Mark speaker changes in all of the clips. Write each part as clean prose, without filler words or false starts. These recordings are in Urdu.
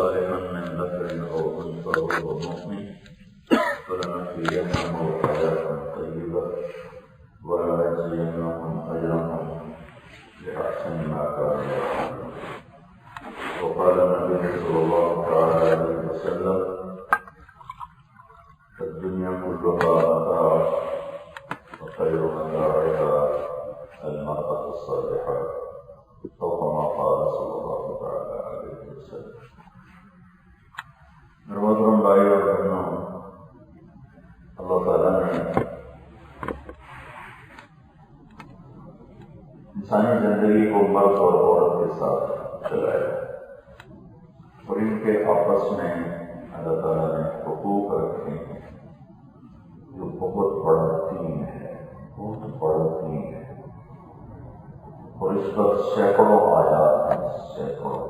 Speaker 1: صالحا من ذكر أو أنثى وهو مؤمن فلنحيينه حياة طيبة ولنجزينهم أجرهم بأحسن ما كانوا يعملون. وقال النبي صلى الله عليه وسلم: الدنيا كلها متاع وخير متاعها المرأة الصالحة، أو كما قال صلى الله عليه وسلم. محترم بھائی اور بہنوں، اللہ تعالیٰ نے انسانی زندگی کو مرد اور عورت کے ساتھ چلایا اور ان کے آپس میں اللہ تعالیٰ نے حقوق رکھے ہیں جو بہت بڑا دین ہے، بہت بڑا دین ہے، اور اس پر سینکڑوں آیات ہیں، سینکڑوں۔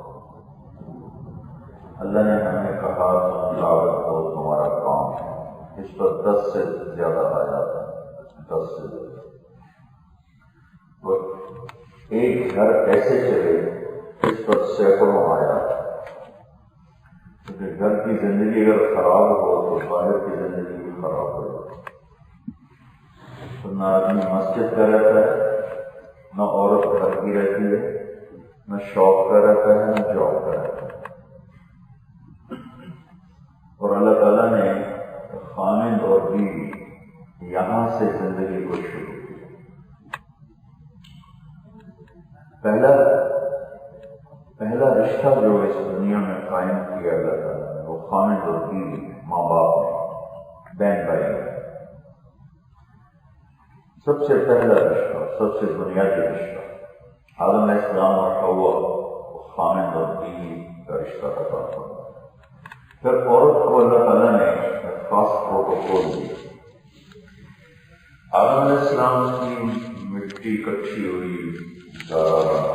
Speaker 1: اللہ نے ہمیں کہا تم دعوت دو، تمہارا کام ہے، اس پر 10 سے زیادہ آیات ہیں، 10 سے زیادہ۔ اور ایک گھر کیسے چلے اس پر سینکڑوں آیات ہیں، کیونکہ گھر کی زندگی اگر خراب ہو تو باہر کی زندگی بھی خراب ہو جاتی ہے۔ تو نہ آدمی مسجد کا رہتا ہے، نہ عورت گھر کی رہتی ہے، نہ شوق کا رہتا ہے، نہ جاب کا رہتا ہے۔ اور اللہ تعالیٰ نے خامند اور بیوی یہاں سے زندگی کو شروع کی۔ پہلا رشتہ جو اس دنیا میں قائم کیا اللہ تعالیٰ نے وہ خامند اور بیوی، ماں باپ نے، بہن بھائی نے۔ سب سے پہلا رشتہ، سب سے بنیادی رشتہ آدم علیہ السلام اور حوا، خامند اور بیوی کا رشتہ عطا فرمایا۔ پھر عورت کو اللہ تعالیٰ نے خاص پروٹوکول دیا۔ آدم علیہ السلام کی مٹی کچھی ہوئی، دارا بنا،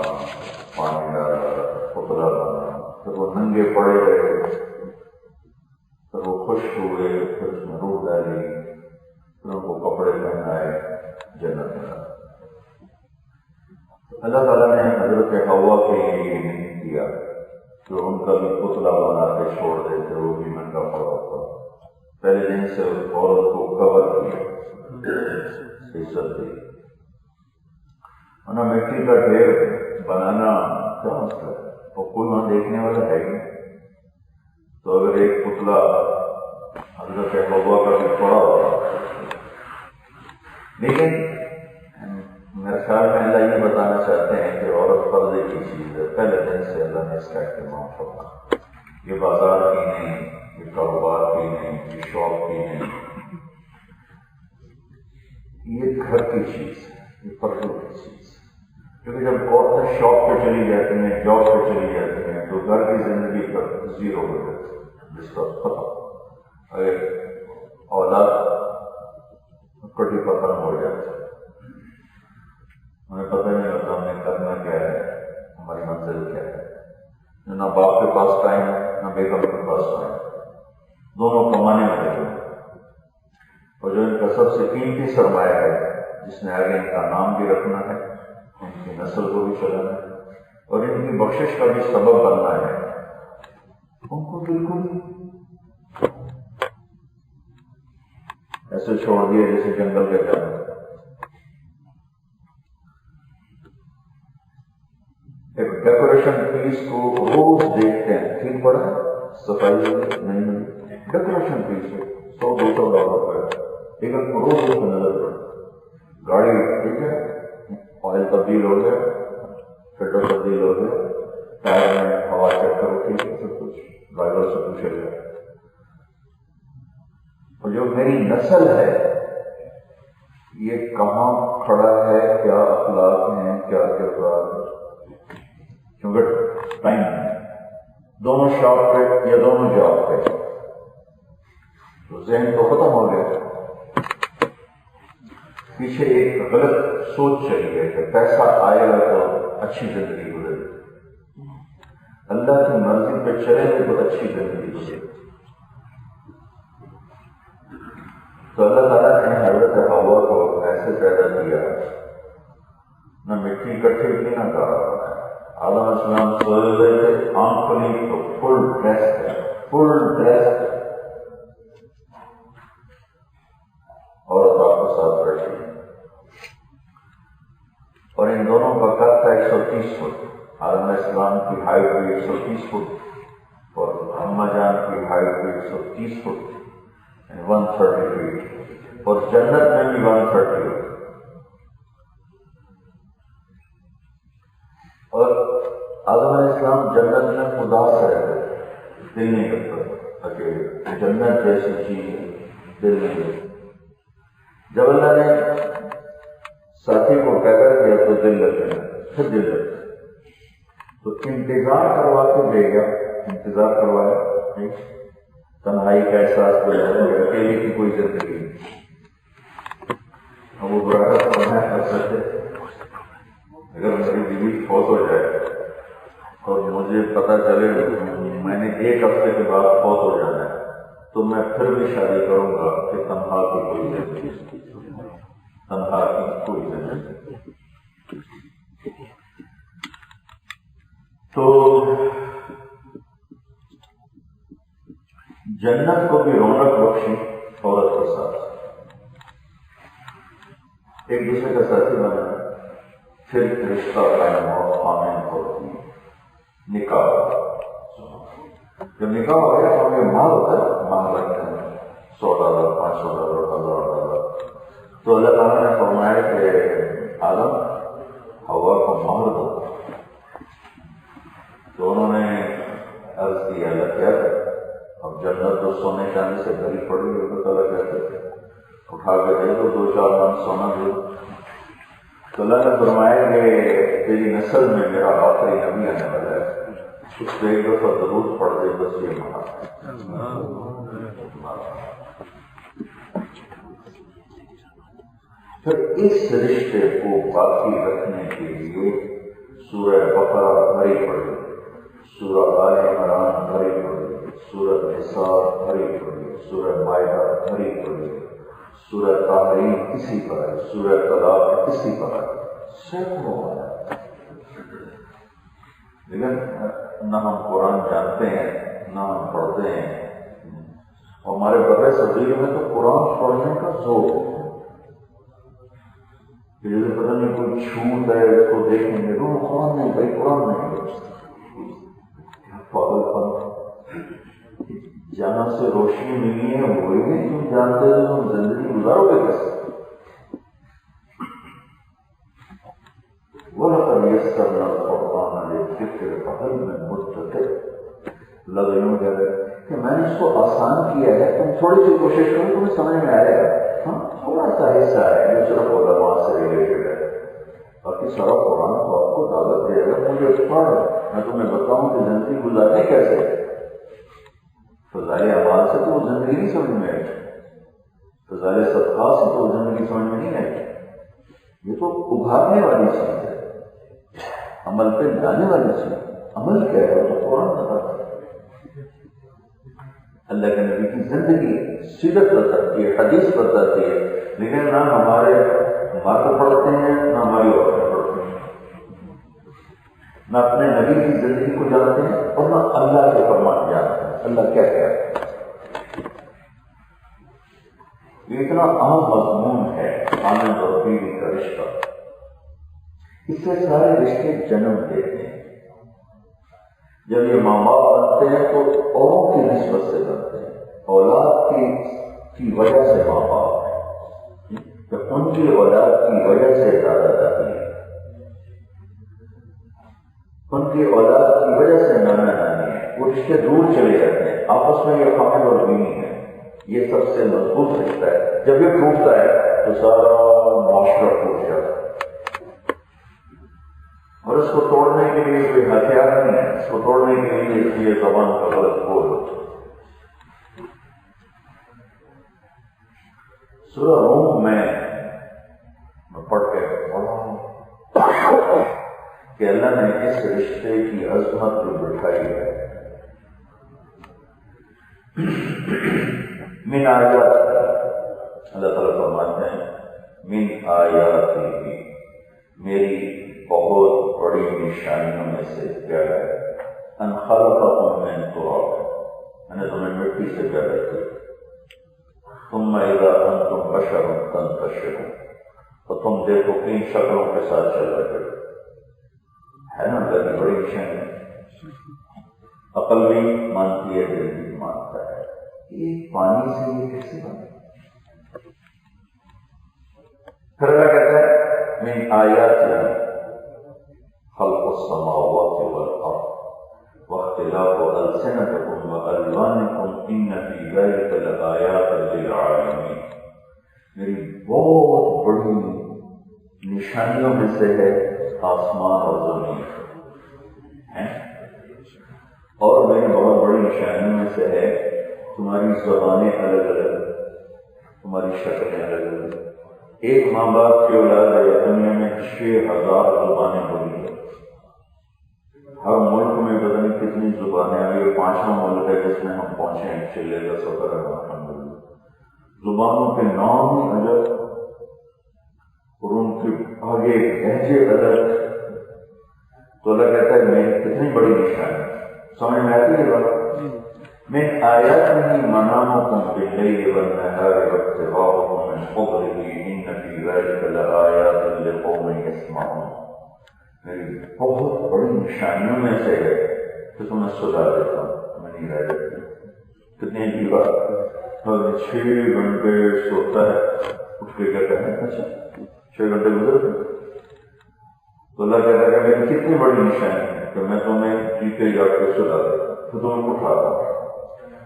Speaker 1: پانی ڈالا، پتلا بنا، پھر وہ ننگے پڑے رہے، پھر وہ خشک ہوئے، پھر اس میں روح ڈالی، پھر ان کو کپڑے پہنائے، جنت میں ڈالا۔ اللہ تعالیٰ نے حضرت حوا کے لیے یہ نہیں کیا جو ان کا بھی پتلا بنا کے چھوڑ دیتے، وہ بھی ننگا پڑا ہوتا۔ پہلے دن سے عورت کو کور کیا، عزت دی۔ انہیں مٹی کا ڈھیر بنانا کیا مسئلہ ہے، اور کوئی وہاں دیکھنے والا ہے ہی نہیں۔ تو اگر ایک پتلا حضرت حوا کا بھی پڑا ہوتا، لیکن میرے خیال میں اللہ یہ بتانا چاہتے ہیں کہ عورت پردے کی چیز ہے۔ پہلے دن سے اللہ نے اس کا اہتمام فرمایا۔ یہ بازار کی نہیں، یہ کاروبار کی نہیں، یہ شاپ کی نہیں، یہ گھر کی چیز ہے، یہ پردوں کی چیز ہے۔ کیونکہ جب عورتیں شاپ پہ چلی جاتی ہیں، جاب پہ چلی جاتی ہیں، تو گھر کی زندگی پر زیرو ہو جاتی ہے، جس کا پتہ اگر اولاد کٹی پتنگ ہو جاتی ہے، ہمیں پتہ نہیں ہوتا ہمیں کرنا کیا ہے، ہماری منزل کیا ہے۔ نہ باپ کے پاس ٹائم ہے، نہ بیگم کے پاس ٹائم ہے، دونوں کمانے میں لگے ہیں۔ اور جو ان کا سب سے قیمتی سرمایہ ہے، جس نے آگے ان کا نام بھی رکھنا ہے، ان کی نسل کو بھی چلانا ہے، اور ان کی بخشش کا بھی سبب بننا ہے، ان کو بالکل ایسے چھوڑ دیا جیسے جنگل کے جانور۔ ایک ڈیکوریشن پیس کو روز دیکھتے ہیں، ٹھیک پڑا ہے، صفائی نہیں ہوئی، ڈیکوریشن پیس ہے، $100-200 ہے، لیکن روز اس کو نظر پڑے۔ گاڑی ٹھیک ہے، آئل تبدیل ہو گیا، فلٹر تبدیل ہو گیا، ٹائر میں ہوا چیک کرو، ٹھیک ہے، سب کچھ ڈرائیور سے پوچھے گا۔ اور جو میری نسل ہے یہ کہاں کھڑا ہے، کیا اخلاق ہیں، کیا کردار ہے، کیونکہ ٹائم ہے، دونوں شاپ پہ یا دونوں جاب پہ، تو ذہن تو ختم ہو گیا۔ پیچھے ایک غلط سوچ چلی ہے کہ پیسہ آئے گا تو اچھی زندگی گزرے گی، اللہ کی مرضی پہ چلے گا تو اچھی زندگی گزرے گی۔ تو اللہ تعالیٰ نے حضرت حوا کو ایسے پیدا کیا، نہ مٹی اکٹھے کی نہ کارا بنایا۔ آدم علیہ السلام سوئے ہوئے تھے، آنکھ کھلی تو فل ڈریس 130 فٹ اور اماں جان کی ہائٹ 130 فٹ یعنی 130 فٹ، اور جنت میں بھی 130 ہوگی۔ اور آدم علیہ السلام جنت میں خدا سے رہتے، دل نہیں کرتا اکیلے، جنت جیسی چیز ہے، دل نہیں کرتا۔ جب اللہ نے ساتھی کو پیدا کیا تو دل لگے، پھر دل لگے تو انتظار کروا کے دے گا، انتظار کروایا، تنہائی کا احساس ہو جائے، اکیلے کی کوئی زندگی نہیں۔ اب وہ برا کرنا کر سکتے، اگر میری بیوی فوت ہو جائے اور مجھے پتا چلے میں نے 1 ہفتے کے بعد فوت ہو جانا ہے تو میں پھر بھی شادی کروں گا کہ تنہا کی کوئی زندگی، تنہا کی کوئی زندگی۔ تو جنت کو بھی رونق بخشی عورت کے ساتھ، ایک دوسرے کا ساتھی بنا، پھر رشتہ قائم ہو، خامن ہوتی، نکاح۔ جب نکاح ہو گیا تو ہمیں مال ہوتا ہے، مال رکھتے ہیں $100 $500 $1000۔ تو اللہ تعالیٰ نے فرمایا کہ آدم ہوا کو مہر دو، تو انہوں نے عرض کی اللہ کیا ہے؟ اب جنت تو سونے چاندی سے بھری پڑی ہوئی، تو اللہ کہتے تھے اٹھا کے دے دو 2-4 من سونا دے دو۔ تو اللہ نے فرمایا کہ تیری نسل میں میرا آخری نبی آنے والا ہے، اس پہ 1 دفعہ درود پڑھ دے، بس یہ مہا۔ پھر اس رشتے کو باقی رکھنے کے لیے سورہ بقرہ بھری پڑی، سورہ آل عمران بھری پڑی، سورہ نساء بھری پڑی، سورہ مائدہ بھری پڑی، سورہ تحریم اسی پر ہے، سورہ طلاق اسی پر ہے، سینکڑوں ہے۔ لیکن نہ ہم قرآن جانتے ہیں نہ ہم پڑھتے ہیں، ہمارے بڑے صدیق میں تو قرآن پڑھنے کا ذوق ہے، جیسے پتہ نہیں کوئی چھوٹ ہے اس کو دیکھیں گے تو قرآن نہیں، بھائی قرآن نہیں، پاگل پن۔ جہاں سے روشنی ملی ہے وہی نہیں تم جانتے ہو، تم زندگی گزارو گے کیسے؟ وَلَقَدْ يَسَّرْنَا الْقُرْآنَ لِلذِّكْرِ فَهَلْ مِن مُدَّكِرٍ۔ اللہ یوں کہہ رہے کہ میں نے اس کو آسان کیا ہے، تم تھوڑی سی کوشش کرو تمہیں سمجھ میں آئے گا۔ ہاں تھوڑا سا حصہ ہے جو صرف علماء سے ریلیٹڈ ہے، باقی سارا قرآن تو آپ کو دعوت دے گا، مجھے پڑھ میں تمہیں بتاؤں کہ زندگی گزارنے کیسے۔ فضائل اعمال سے تو وہ زندگی نہیں سمجھ میں آئی، فضائل صدقات سے تو وہ زندگی سمجھ میں نہیں آئی، یہ تو ابھارنے والی چیز ہے، عمل پہ لانے والی چیز۔ عمل کیا ہے وہ تو قرآن بتاتا ہے، اللہ کے نبی کی زندگی سیرت بتاتی ہے، حدیث بتاتی ہے، لیکن نہ ہمارے مرد پڑھتے ہیں نہ ہماری عورتیں پڑھتی ہیں، نہ اپنے نبی کی زندگی کو جانتے ہیں اور نہ اللہ کے فرمان جانتے ہیں، اللہ کیا کہہ رہا ہے۔ یہ اتنا عام مضمون ہے خامد اور بیوی کا رشتہ، اس سے سارے رشتے جنم دیتے ہیں۔ جب یہ ماں باپ بنتے ہیں تو اوروں کی نسبت سے بنتے ہیں، اولاد کی وجہ سے ماں باپ ہیں، جب ان کی اولاد کی وجہ سے دادا دادی ہیں، ان کی اولاد کی وجہ سے نانا نانی ہیں، وہ رشتے دور چلے جاتے ہیں، آپس میں یہ خامد اور بیوی ہے، یہ سب سے مضبوط رشتہ ہے۔ جب یہ ٹوٹتا ہے تو سارا معاشرہ ٹوٹ جاتا ہے، اور اس کو توڑنے کے لیے کوئی ہتھیار نہیں ہے، اس کو توڑنے کے لیے یہ زبان کا غلط بول۔ سورہ روم میں پڑھ کے پڑھا کہ اللہ نے اس رشتے کی عظمت جو بٹھائی ہے، من آیات، اللہ تعالیٰ فرماتے ہیں من آیاتی، میری بہت بڑی نشانیوں میں سے کیا ہے، ان خلقکم من تراب، میں نے تمہیں مٹی سے پیدا کیا، ثم اذا انتم بشر تنتشرون، اور تم دیکھو کن شکلوں کے ساتھ چل رہے ہے نا، اللہ کی بڑی نشانی۔ عقل بھی مانتی ہے، دل بھی مانتا ہے، یہ پانی سے یہ کیسے بنے؟ پھر اللہ کہتا ہے من آیات خلق السماوات والارض واختلاف السنتکم والوانکم ان فی ذلک لآیات للعالمین، میری بہت بڑی نشانیوں میں سے ہے آسمان اور زمین ہیں، اور میری بہت بڑی نشانیوں میں سے ہے تمہاری زبانیں الگ الگ، تمہاری شکلیں الگ الگ۔ ایک ماں باپ کی اولاد ہے دنیا میں 6000 زبانیں بولی ہے، ہر ملک میں پتہ نہیں کتنی زبانیں آئی، یہ 5واں ملک ہے جس میں ہم پہنچے ہیں، چلے کا سفر ہے الحمدللہ۔ زبانوں کے نام ہی الگ اور ان کے آگے لہجے الگ، تو اللہ کہتا ہے میں کتنی بڑی نشانی، سمجھ میں آتی ہے بات؟ من آیاتہ منامکم باللیل والنہار وابتغاؤکم من فضلہ ان فی ذلک لآیات لقوم یسمعون، میری بہت بڑی نشانیوں میں سے ہے کہ تمہیں سلا دیتا ہوں، میں نہیں رہ جاتی۔ کتنی عجیب بات، اگر 6 گھنٹے سوتا ہے اٹھ کے کہتا ہے اچھا 6 گھنٹے گزر گئے، تو اللہ کہتا ہے کہ میری کتنی بڑی نشانی ہے کہ میں تمہیں جیتے جاگ کے سلا دیتا ہوں، تو تمہیں اٹھاتا ہوں،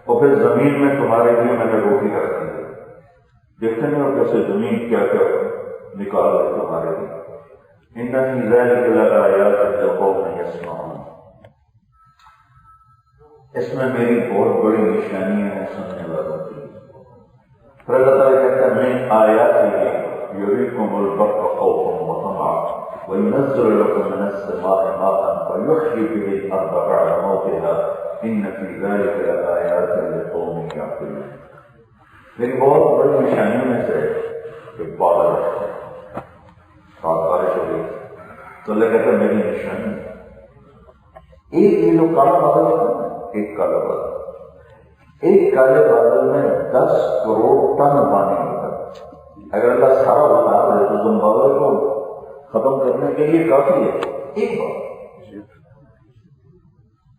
Speaker 1: اور پھر زمین میں تمہارے لیے میں نے روٹی رکھتی ہے، دیکھتے نہیں ہو کیسے زمین کیا کیا نکال رہی تمہارے لیے، ان فی ذلک لآیات لقوم یسمعون، اس میں میری بہت بڑی نشانیاں ہیں سننے والوں کی۔ پھر اللہ تعالیٰ کہتا ہے من آیاتہ یریکم البرق خوفا وطمعا وینزل لکم من السماء ماء فیحیی به الارض بعد موتها ان فی ذلک لآیات لقوم یعقلون، میری بہت بڑی نشانیوں میں سے کہ بادل بارش ہو گئی، تو اللہ کہتا ہے میری نشانی ایک یہ جو کالا بادل ہے، ایک کالا بادل، ایک کالے بادل میں 10 کروڑ ٹن پانی ہوتا ہے، اگر اللہ سارا بتا دے تو زمبابوے کو ختم کرنے کے لیے کافی ہے ایک بار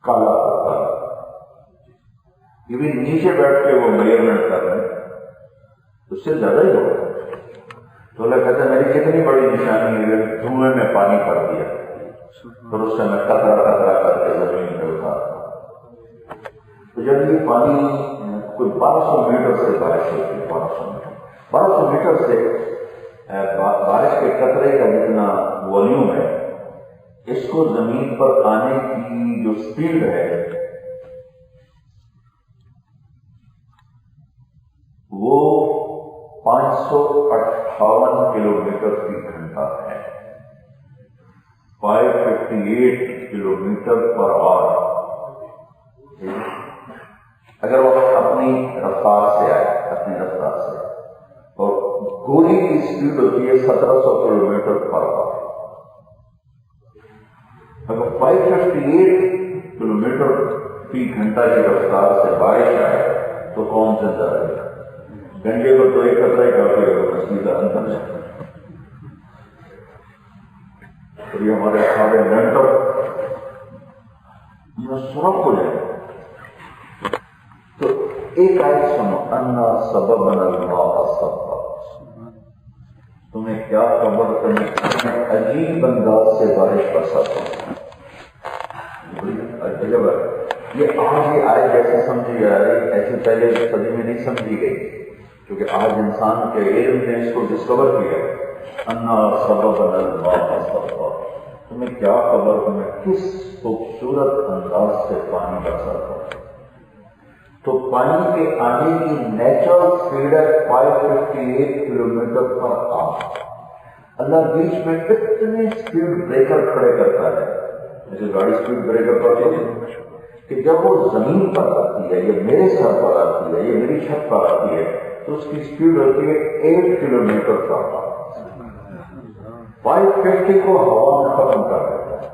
Speaker 1: کالا بادل، یہ بھی نیچے بیٹھ کے وہ میجرمنٹ کر رہے ہیں، اس سے زیادہ ہی ہوگا، تو اللہ کہتا ہے میری کتنی بڑی نشانی ہے، دھوئیں میں پانی بھر دیا، پھر اس سے میں قطرہ قطرہ کر کے زمین پہ اتارتا ہوں، تو جب یہ پانی کوئی 1200 میٹر سے بارش ہوتی ہے، 1200 میٹر سے بارش کے قطرے کا جتنا والیوم ہے، اس کو زمین پر آنے کی جو سپیڈ ہے وہ 558 کلومیٹر فی گھنٹہ ہے، 558 کلومیٹر پر آور۔ اگر وہ اپنی رفتار سے آئے، اپنی رفتار سے، اور گولی کی سپیڈ ہوتی ہے 1700 کلومیٹر پر آور، اگر 558 کلومیٹر فی گھنٹہ کی رفتار سے بارش آئے تو کون زندہ رہے گا؟ گنجے کو تو ایک قطرہ ہی کافی ہوگا، سیدھا اندر جائے، اور یہ ہمارے سارے لینڈر یہ سرخ ہو جائے۔ تو ایک آیت سنو، انا سببنا الماء سبا، تمہیں کیا خبر تمہیں عجیب انداز سے بارش برساتا ہوں، عجب ہے یہ، آج یہ آئے جیسے سمجھی جا رہی، ایسے پہلے صدی میں نہیں سمجھی گئی، کیونکہ آج انسان کے علم نے اس کو ڈسکور کیا، انا سببنا الماء سبا، تمہیں کیا خبر تمہیں کس خوبصورت انداز سے پانی برساتا ہوں۔ تو پانی کے آنے کی نیچرل سپیڈ ہے 558 کلومیٹر پر آور، اللہ بیچ میں اتنے سپیڈ بریکر کھڑے کرتا ہے، جیسے گاڑی سپیڈ بریکر پر ہوتی ہے کہ جب وہ زمین پر آتی ہے یا میرے سر پر آتی ہے یا میری چھت پر آتی ہے تو اس کی سپیڈ ہوتی ہے 8 کلومیٹر پر آور، 550 کو ہوا میں ختم کر دیتا ہے۔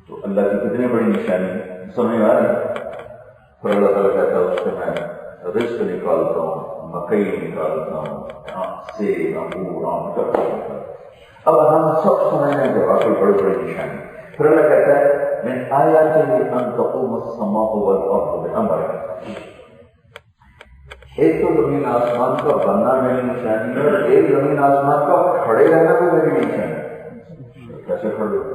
Speaker 1: تو اللہ کی کتنی بڑی نشانی ہے، سمجھ آ رہی ہے؟ پھر اللہ تعالیٰ کہتا ہے اس سے میں رزق نکالتا ہوں، مکئی نکالتا ہوں، سیب، انگور، آم کا۔ اب ہم سب سمجھنے کے واقعی بڑی بڑی نشانی۔ پھر اللہ کہتا ہے من آیاتہ ان تقوم السماء والارض بامرہ، ایک تو زمین آسمان کا بننا میری نشانی ہے، اور ایک زمین آسمان کا کھڑے رہنا بھی میری نشانی ہے۔ کیسے کھڑے ہو؟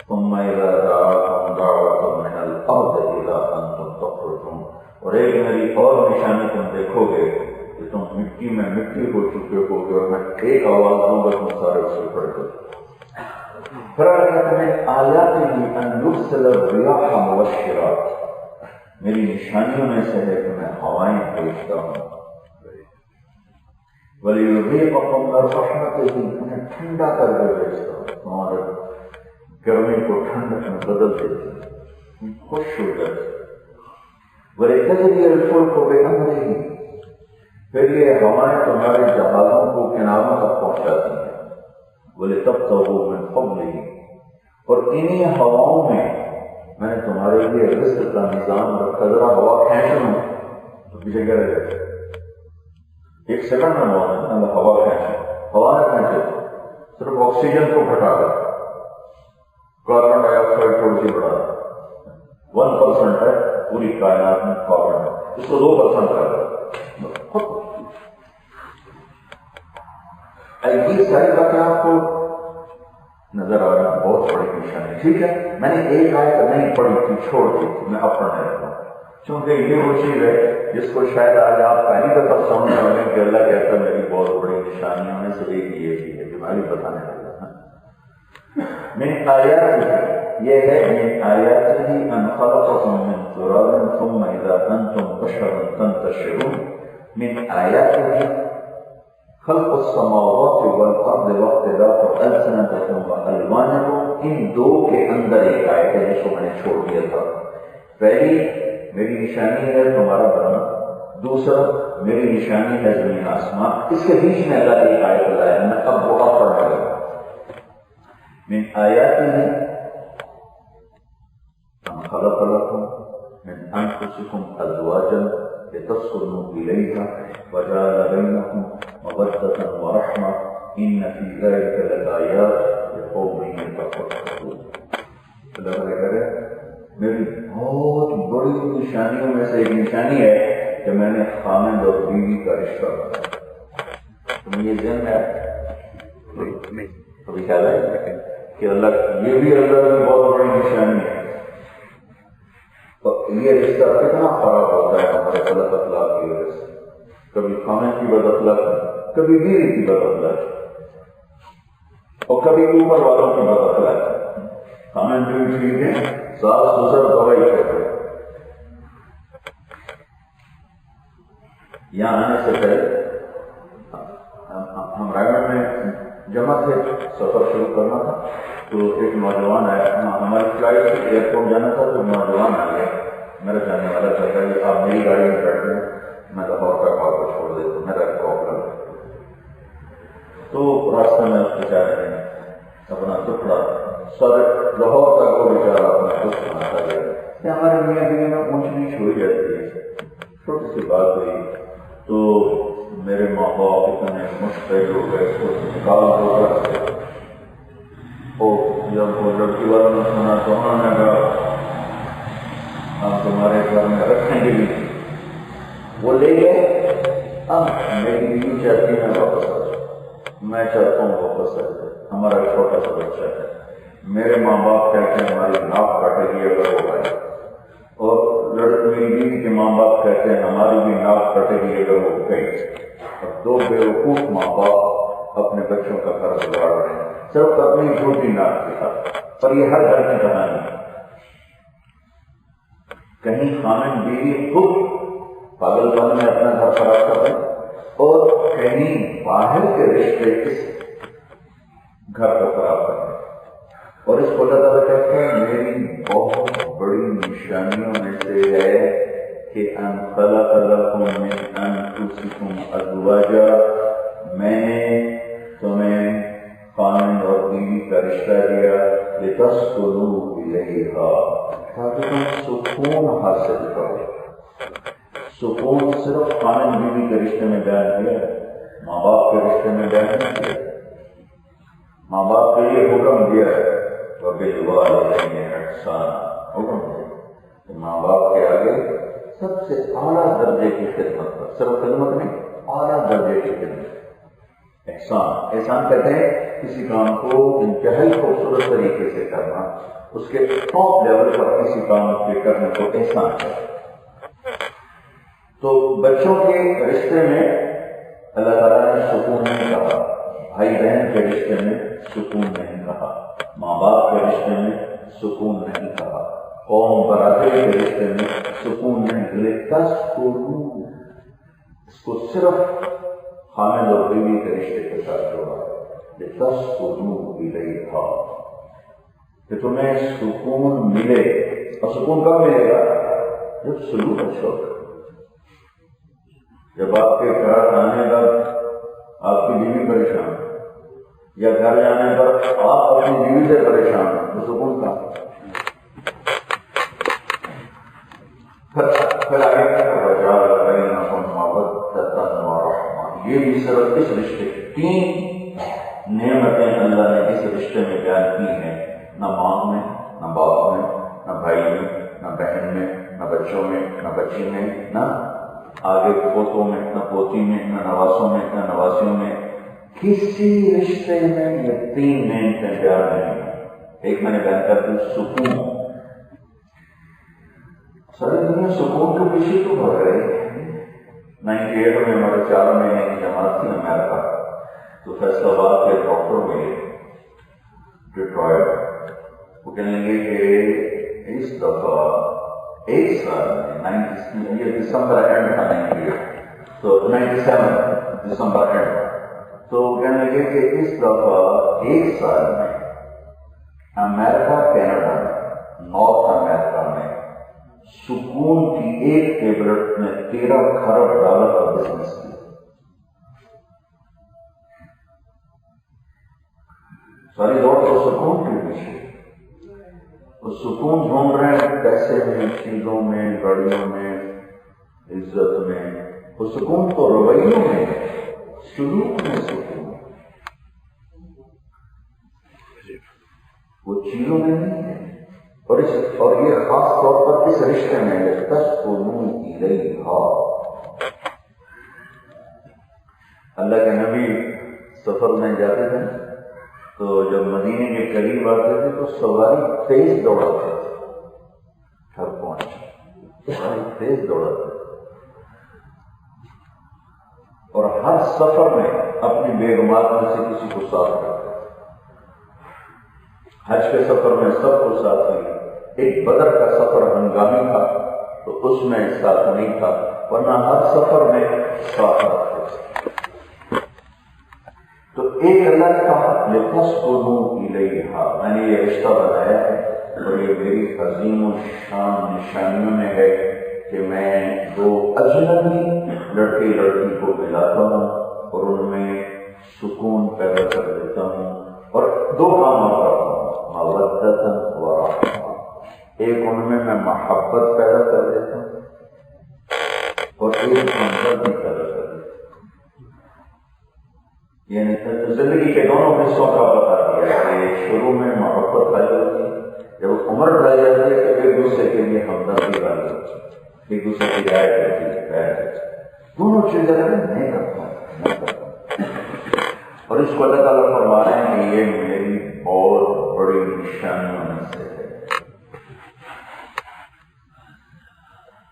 Speaker 1: ثم اذا دعاكم دعوة من الارض اذا انتم تخرجون، اور ایک میری اور نشانی تم دیکھو گے کہ تم مٹی میں مٹی ہو چکے ہو گے، اور میں ایک آواز دوں گا تم سارے اس سے کھڑے ہو۔ پھر من آیاتہ ان یرسل الرياح مبشرات، میری نشانیوں میں سے ہے کہ میں ہوائیں بھیجتا ہوں، وَلِيُذِيقَكُم مِّن رَّحْمَتِهِ، انہیں ٹھنڈا کر کے بھیجتا ہوں، تمہارے گرمی کو ٹھنڈک میں بدل دیتا ہوں، خوش ہو جاتے۔ وَلِتَجْرِيَ الْفُلْكُ بِأَمْرِهِ، پھر یہ ہوائیں تمہارے جہازوں کو کناروں تک پہنچاتی ہیں۔ وَلِتَبْتَغُوا مِن فَضْلِهِ، اور انہی ہواؤں میں میں نے تمہارے لیے رزق کا نظام رکھا۔ ذرا ہوا کھینچ لوں تو پیچھے کیا رہ جائے؟ ایک سیکنڈ میں موت، ہوا کھینچ، ہوا نہ کھینچے، صرف آکسیجن کو گھٹا کر کاربن ڈائی آکسائڈ تھوڑی سی بڑھا، 1% ہے پوری کائنات میں کاربن، اس کو 2% کر دو۔ یہ ساری باتیں آپ کو نظر آ رہا بہت بڑی نشانی۔ ٹھیک ہے، میں نے ایک آیت نہیں پڑھی تھی، چھوڑ دی تھی، میں اب پڑھنے لگا ہوں، چونکہ یہ وہ چیز ہے جس کو شاید آج آپ پہلی دفعہ سمجھنے والے کہ اللہ کہتا ہے میری بہت بڑی نشانیوں میں سے ایک یہ بھی ہے جو میں بھی بتانے لگا۔ من آیاتہ، یہ ہے من آیاتہ ان خلقکم من تراب ثم اذا انتم بشر تنتشرون۔ من آیاتہ خلق السماوات والارض واختلاف السنتکم والوانکم، ان دو کے اندر ایک آیت ہے جس کو میں نے چھوڑ دیا تھا۔ پہلی میری نشانی ہے تمہارا بننا، دوسرا میری نشانی ہے زمین آسمان، اس کے بیچ میں اللہ ایک آیت لایا، میں اب بہت پڑھنے لگا۔ من آیاتہ ان خلق لکم من انفسکم ازواجا لتسکنوا الیہا وجعل بینکم مودۃ ورحمۃ ان فی ذلک لآیات لقوم یتفکرون۔ اللہ تعالیٰ کہہ رہے ہیں میری بہت بڑی نشانیوں میں سے ایک نشانی ہے کہ میں نے خامند اور بیوی کا رشتہ بنایا۔ تم یہ ذہن ہے کبھی خیال ہے کہ اللہ یہ بھی اللہ کی بہت بڑی نشانی ہے۔ تو یہ رشتہ کتنا خراب ہوتا ہے ہمارے غلط اخلاق کی وجہ سے، کبھی خامند کی بد اخلاقی، کبھی بیوی کی بد اخلاقی، اور کبھی اوپر والوں کی بد اخلاقی۔ خامند بیوی ٹھیک ہے، ساس سسر دوائی کہتے ہیں۔ یہاں آنے سے پہلے ہم رائے میں جمع تھے، سفر شروع کرنا تھا، تو ایک نوجوان آیا، ہماری فلائٹ سے ایئرپورٹ جانا تھا، تو نوجوان آ گیا، میرا جانے والا کہتا ہے کہ آپ میری گاڑی میں بیٹھ گئے، میں لاہور کا کار کو چھوڑ دیتا ہوں، میرا پرابلم ہے۔ تو راستہ میں اس بیچارے نے اپنا ٹکڑا سر لاہور تک وہ بیچارہ اپنا دکھ سناتا گیا کہ ہمارے میاں بیوی میں اونچ نیچ ہو جاتی ہے، چھوٹی سی بات ہوئی تو میرے ماں باپ اتنے مشتعل ہو گئے، اس کو نکال دو گھر سے۔ اور جب وہ لڑکی والوں نے سنا تو انہوں نے کہا ہم تمہارے گھر میں رکھیں گے بھی، وہ لے گئے۔ اب میری بیوی چاہتی ہے واپس آ جائے، میں چاہتا ہوں واپس آ جائے، ہمارا چھوٹا سا بچہ ہے، میرے ماں باپ کہتے ہیں ہماری ناک کٹے گی اگر وہ آئے، اور میری بیوی کے ماں باپ کہتے ہیں ہماری بھی ناک کٹے گی اگر وہ گئی۔ اور دو بیوقوف ماں باپ اپنے بچوں کا گھر بگاڑ رہے ہیں صرف اپنی جھوٹی ناک کے ساتھ، اور یہ ہر گھر کی کہانی ہے۔ کہیں خامن بیوی خود پاگل پن میں اپنا گھر خراب کر رہے ہیں، اور کہیں باہر کے رشتے اس گھر کو خراب کر رہے ہیں۔ اور اس کو اللہ تعالیٰ کہتے ہیں میری بہت بڑی نشانیوں میں سے ہے کہ ان خلق لکم من انفسکم ازواجا، میں نے تمہیں خامند اور بیوی کا رشتہ دیا، لتسکنوا الیہا، تاکہ تم سکون حاصل کرو۔ سکون صرف خامند بیوی کے رشتے میں بیان کیا ہے، ماں باپ کے رشتے میں بیان نہیں کیا۔ ماں باپ کے لیے حکم دیا ہے وبالوالدین احسانا، حکم ہے کہ ماں باپ کے آگے سب سے اعلیٰ درجے کی خدمت پر، صرف خدمت نہیں، اعلیٰ درجے کی خدمت۔ احسان، احسان کہتے ہیں کسی کام کو انتہائی خوبصورت طریقے سے کرنا، اس کے ٹاپ لیول پر کسی کام کے کرنے کو احسان ہے۔ تو بچوں کے رشتے میں اللہ تعالیٰ نے سکون نہیں کہا، بھائی بہن کے رشتے میں سکون نہیں کہا، ماں باپ کے رشتے میں سکون نہیں کہا، قوم برادری کے رشتے میں سکون نہیں، لتسکنوا، اس کو صرف خامد اور بیوی کے رشتے کے ساتھ جوڑا، لتسکنوا الیہا، کہ تمہیں سکون ملے۔ اور سکون کب ملے گا؟ جب سلوک اچھا ہوگا، جب آپ کے گھر آنے پر آپ کی بیوی پریشان یا گھر جانے پر آپ اپنی بیوی سے پریشان ہیں تو سکون کا پھر آگے یہ بھی صرف اس رشتے، تین نعمتیں اللہ نے اس رشتے میں بیان کی ہیں، نہ ماں میں، نہ باپ میں، نہ بھائی میں، نہ بہن میں، نہ بچوں میں، نہ بچی میں، نہ آگے پوتوں میں، نہ پوتی میں، نہ نواسوں میں، نہ نواسیوں میں، کسی رشتے میں یہ تین نعمتیں بیان نہیں ہیں۔ ایک میں نے بیان کر دی سکون، ساری دنیا سکون کے پیچھے تو بڑھ رہی ہے۔ 98 میں ہمارے 4 مہینے کی جماعت تھی امریکہ، تو فیصلہ آباد کے ڈاکٹر میں ڈیٹرائٹ، وہ کہنے لگے کہ اس دفعہ ایک سال میں یہ دسمبر اینڈ تھا 98، تو 97 دسمبر اینڈ، تو کہنے لگے کہ اس دفعہ ایک سال میں امریکہ کینیڈا میں، نارتھ امریکہ میں سکون کی ایک ٹیبلٹ میں 13 کھرب ڈالر کا بزنس کیا۔ ساری دوڑ تو سکون کے پیچھے، وہ سکون ڈھونڈ رہے ہیں پیسے میں، چیزوں میں، گاڑیوں میں، عزت میں، وہ سکون تو رویوں میں، سلوک میں سکون، وہ چیزوں میں نہیں ہے۔ اور یہ خاص طور پر اس رشتے میں تسکنوا الیہا، اللہ کے نبی سفر میں جاتے تھے تو جب مدینے کے قریب آتے تھے تو سواری تیز دوڑاتے تھے، گھر پہنچ سواری تیز دوڑاتے تھے، اور ہر سفر میں اپنی بیگمات میں سے کسی کو ساتھ کرتے تھے۔ حج کے سفر میں سب کو ساتھ لیا، ایک بدر کا سفر ہنگامی تھا تو اس میں ساتھ نہیں تھا، ورنہ ہر سفر میں ساتھ رکھتے تھے۔ تو ایک اللہ نے کہا لتسکنوا الیہا، میں نے یہ رشتہ بنایا ہے اور یہ میری عظیم الشان نشانیوں میں ہے کہ میں 2 اجنبی لڑکی لڑکی کو ملاتا ہوں اور ان میں سکون پیدا کر دیتا ہوں، اور 2 کام کرتا ہوں، مودۃ و رحمہ، ایک ان میں محبت پیدا کر دیتا ہوں اور ایک ہمدردی پیدا کر دیتا ہوں۔ یعنی زندگی کے دونوں حصوں کا بتا دیا کہ شروع میں محبت پیدا ہوتی ہے، جب عمر ڈال جاتی ہے تو ایک دوسرے کے لیے ہمدردی پیدا ہوتی ہے، ایک دوسرے کی رعایت کرتی ہے، دونوں چیزیں نہیں کرتا ہوں، اور اس کو اللہ تعالیٰ فرما رہے ہیں کہ یہ میری بہت بڑی نشانیوں میں سے ہے۔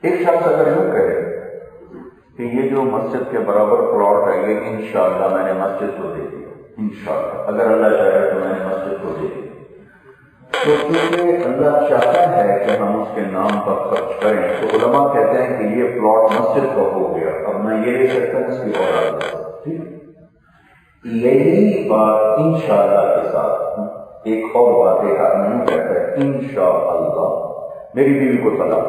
Speaker 1: ایک شخص اگر یوں کہے کہ یہ جو مسجد کے برابر پلاٹ ہے یہ انشاءاللہ میں نے مسجد کو دے دیا، انشاءاللہ اگر اللہ چاہے تو میں نے مسجد کو دے دیا، تو کیونکہ اللہ چاہتا ہے کہ ہم اس کے نام پر خرچ کریں تو علماء کہتے ہیں کہ یہ پلاٹ مسجد کا ہو گیا، اب میں یہ لے سکتا ہوں اس کی اولاد ہے، ٹھیک۔ یہی بات انشاءاللہ کے ساتھ ایک اور بات ایک آدمی یوں کہتا ہے انشاءاللہ میری بیوی کو طلاق،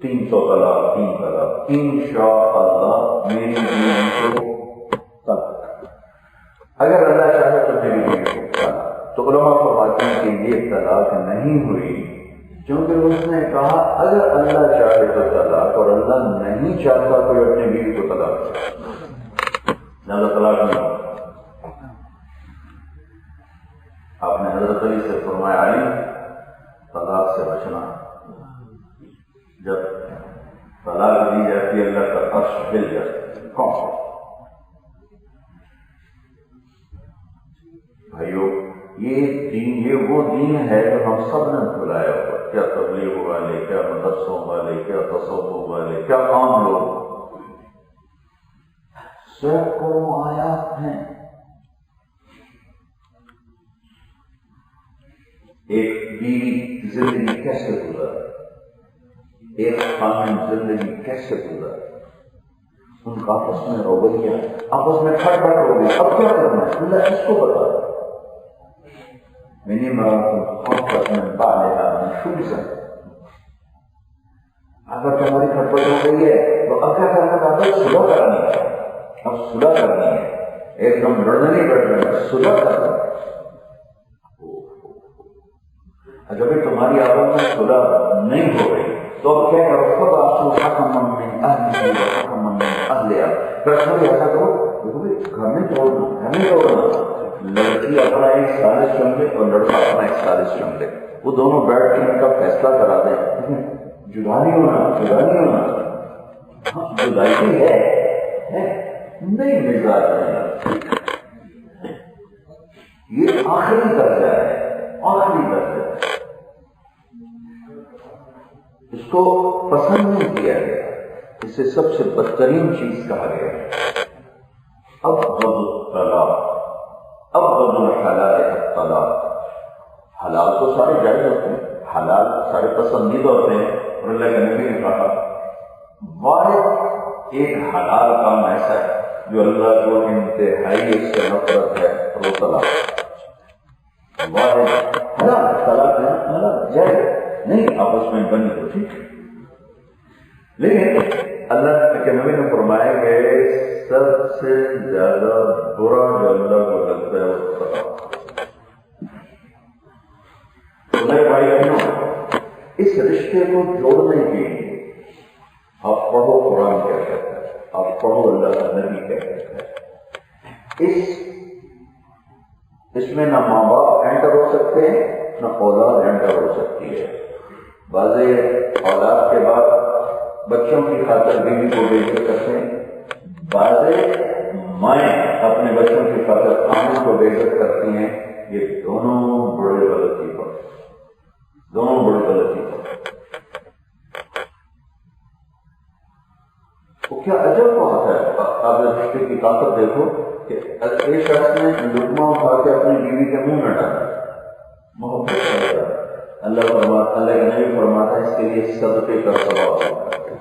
Speaker 1: 300 طلاق، 3 طلاق، انشاءاللہ میری بیوی کو طلاق، اگر اللہ چاہے تو میری بیوی کو طلاق۔ تو علماء فرماتے ہیں کہ یہ طلاق نہیں ہوئی کیونکہ اس نے کہا اگر اللہ چاہے تو طلاق، اور اللہ نہیں چاہتا تو اپنی بیوی کو طلاق، زیادہ طلاق نہیں ہو۔ آپ نے حضرت علی سے فرمایا علی طلاق سے بچنا، جب طلاق دی جاتی ہے اللہ کا عرش ہل جاتا ہے۔ کون بھائیو، یہ دین، یہ وہ دین ہے جو ہم سب نے بلایا ہوا، کیا تبلیغ والے، کیا مدرسوں والے، کیا تصوف والے، کیا عام لوگ، سینکڑوں آیات ہیں۔ ایک بیوی زندگی کیسے گزارے، ایک خامن زندگی کیسے گزارے، ان کا آپس میں رویہ، آپس میں کھٹ پٹ ہو گئی، اب کیا کرنا ہے اللہ اس کو بتا رہا ہے۔ منی مراتب خفت من بعدها نشوزا، اگر تمہاری کھٹ پٹ ہو گئی ہے تو اب کیا کرنا ہے؟ صلح کرنی ہے، اب صلح کرنی ہے، ایک دم لڑنے نہیں بیٹھنا ہے، صلح کرنا ہے۔ اگر تمہاری آپس میں صلح نہیں ہو رہی تو اب کیا کرو؟ فَبَعْثُوا حَكَمًا مِّنْ أَهْلِهِ وَحَكَمًا مِّنْ أَهْلِهَا، پھر سب ایسا کرو، گھر نہیں توڑنا، گھر نہیں توڑنا، لڑکی اپنا ایک سازش چن لے اور لڑکا اپنا ایک سازش چن لے، وہ دونوں بیٹھ کے ان کا فیصلہ کرا دیں، جدا نہیں ہونا، جدا نہیں ہونا، جدائی بھی ہے نہیں، مزاج نہیں، یہ آخری درجہ ہے، آخری درجہ ہے، اس کو پسند نہیں کیا گیا، اسے سب سے بدترین چیز کہا گیا۔ اب طلاق، اب الحلال الطلاق، حلال تو سارے جائز ہوتے ہیں، حلال سارے پسندیدہ ہوتے ہیں، اور اللہ کے نبی نے کہا واحد ایک حلال کام ایسا ہے جو اللہ کو انتہائی اس سے نفرت ہے، وہ طلاق، واحد حلال، طلاق ہے حلال جائز نہیں، آپس میں بنی تو ٹھیک، لیکن اللہ کے نبی نے فرمایا کہ سب سے زیادہ برا جو اللہ کو لگتا ہے وہ طلاق۔ تو میرے بھائی بہنوں، اس رشتے کو جوڑنے کے لیے آپ پڑھو قرآن کیا کہتا ہے، آپ پڑھو اللہ کا نبی کیا کہتا ہے، اس میں نہ ماں باپ انٹر ہو سکتے ہیں، نہ اولاد انٹر ہو سکتی ہے۔ واضح اولاد کے بعد بچوں کی خاطر بیوی کو بے عزت کرتے ہیں، بعض مائیں اپنے بچوں کی خاطر خامن کو بے عزت کرتی ہیں، یہ دونوں بڑے غلطی پر، دونوں بڑی غلطی پر۔ وہ کیا عجب بات ہے، آپ رشتے کی طاقت دیکھو کہ ایک شخص نے لقمہ اٹھا کے اپنی بیوی کے منہ میں ڈالا، محبت کرتا ہے، اللہ کے نبی فرماتا ہے اس کے لیے صدقے کا ثواب ہوتا ہے۔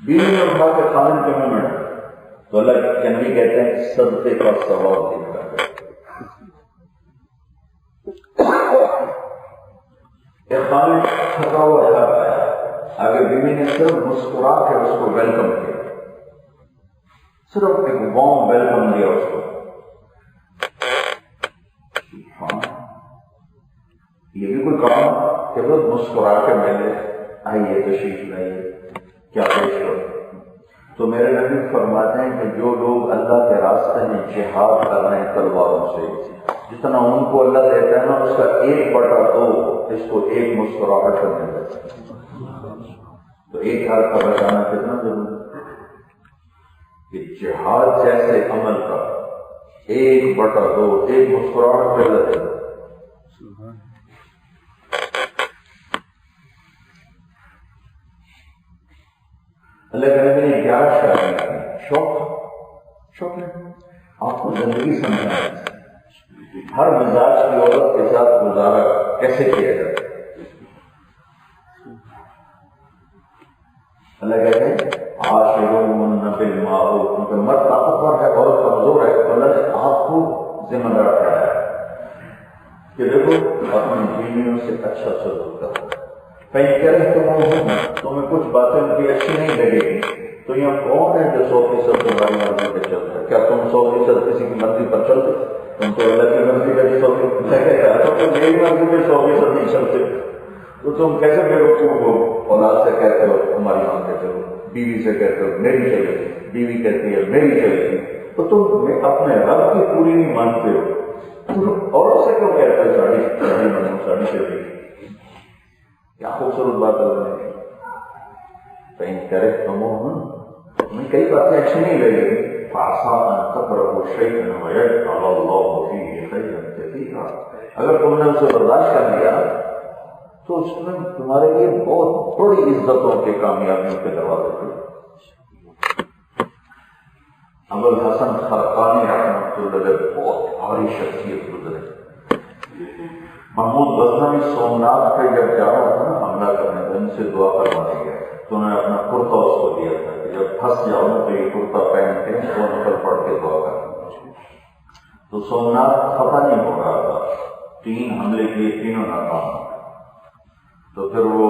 Speaker 1: بیوی نے اٹھا کے خامن کے منہ میں ڈالا تو اللہ کے نبی کہتے ہیں صدقے کا ثواب دیتا ہے۔ ایک خامن تھکا ہوا جاتا ہے، آگے بیوی نے صرف مسکرا کے اس کو ویلکم کیا، صرف ایک وارم ویلکم دیا اس کو۔ یہ بھی کوئی کام کہ وہ مسکرا کے ملے، آئیے تشریف لائیے، کیا پیش کرو۔ تو میرے نبی فرماتے ہیں کہ جو لوگ اللہ کے راستے میں جہاد کر رہے ہیں تلواروں سے، جتنا ان کو اللہ دیتا ہے نا اس کا 1/2 اس کو ایک مسکراہٹ کرنے دیتا ہے، تو ایک گھر کا بچانا کتنا ضروری ہے کہ جہاد جیسے عمل کا 1/2 ایک مسکراہٹ کر دیتا ہے۔ اللہ کے نبی نے 11 شادی کی، شوق ہے آپ کو زندگی سمجھنا ہے، ہر مزاج کی عورت کے ساتھ گزارا کیسے کیا جاتا ہے۔ اللہ کہتے ہیں عاشروہن بالمعروف، کیونکہ مرد طاقتور ہے، عورت کمزور ہے، تو اللہ نے آپ کو ذمہ دار ٹھہرایا کہ دیکھو اپنی بیویوں سے اچھا سلوک کرو، تمہیں کچھ باتیں ان کی اچھی نہیں لگے گی تو یہاں کون ہے جو 100% تمہاری مرضی پہ چلتا ہے؟ کیا تم 100% کسی کی مرضی پر چلتے؟ تم تو اللہ کی مرضی کا 100% میری مرضی پہ 100% نہیں چلتے، تو تم کیسے بے وقوف ہو؟ اولاد سے کہتے ہو ہماری ماں کے چلو، بیوی سے کہتے ہو میری چلے گی، بیوی کہتی ہے میری چلے گی، تو تم اپنے رب کی پوری نہیں مانتے ہو۔ عورت سے کیوں کہتے ہیں ساڑی بنو ساڑی سے بھی کیا خوبصورت بات ہے. کہیں کرے تم ہمیں کئی باتیں اچھی نہیں لگی. اگر تم نے اسے برداشت کر لیا تو اس میں تمہارے لیے بہت بڑی عزتوں کے کامیابیوں کے دروازے کھلے. ابو الحسن خرقانی رحمۃ اللہ علیہ بہت بھاری شخصیت گزرے. محمود غزنوی سومناتھ پہ جب جا رہا تھا نا حملہ کرنے تو ان سے دعا کروانے گیا تو انہوں نے اپنا کرتا اس کو دیا تھا کہ جب پھنس جاؤ نا تو یہ کرتا پہن کے 2 نفل پڑھ کے دعا کرنا. تو سومناتھ خفا نہیں ہو رہا تھا. 3 حملے کیے, تینوں ناکام. تو پھر وہ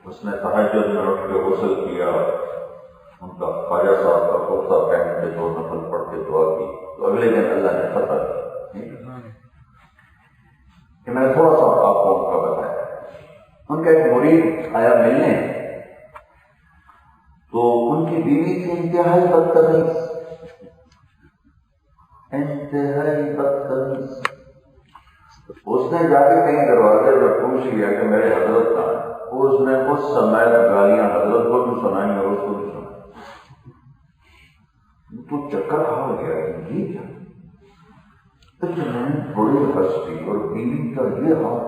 Speaker 1: اس نے تہجد میں اٹھ کے غسل کیا, ان کا خواجہ صاحب کا کرتا پہن کے 2 نفل پڑھ کے دعا کی. تو اگلے دن اللہ نے فتح کی. کہ میں نے تھوڑا سا آپ کو ان کا بتایا. ان کا ایک مرید آیا ملنے تو ان کی بیوی تھی انتہائی بدتمیز, انتہائی بدتمیز. اس نے جا کے کہیں دروازے پر پوچھ لیا کہ میرے حضرت کا ہے. اس نے کچھ سمیت گالیاں حضرت کو بھی سنائی اور اس کو بھی سنائی. تو چکر کھا گیا یہ کیا بڑی ہستی اور بیوی کا یہ حال.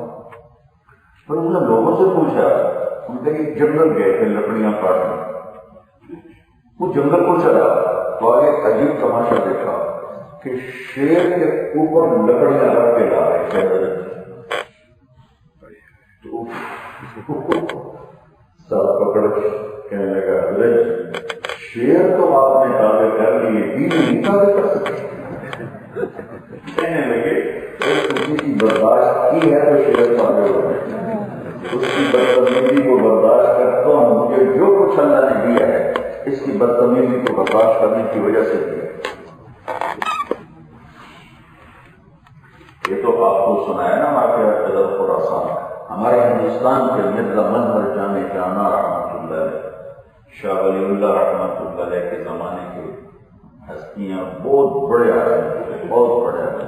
Speaker 1: پر اس نے لوگوں سے پوچھا, ان کے ایک جنگل گئے تھے لکڑیاں کاٹنے. وہ جنگل کو چلا تو آگے عجیب تماشا دیکھا کہ شیر کے اوپر لکڑیاں رکھ کے لا رہے. سر پکڑ کے کہنے لگا حضرت شیر تو آپ نے تابع کر لیے, بیوی نہیں تابع کر سکتے. کہنے لگے کسی کی برداشت کی ہے تو شیر تابع ہو رہے, اس کی بدتمیزی کو برداشت کرتا ہوں. مجھے جو کچھ اللہ نے دیا ہے اس کی بدتمیزی کو برداشت کرنے کی وجہ سے دیا. یہ تو آپ کو سنایا نا واقعہ قدر خراسان. ہمارے ہندوستان کے مرزا مظہر جامع جانا رحمۃ اللہ علیہ, شاہ ولی اللہ رحمۃ اللہ علیہ کے زمانے کے ہستیاں بہت بڑے آدمی تھے, بہت بڑے آدمی.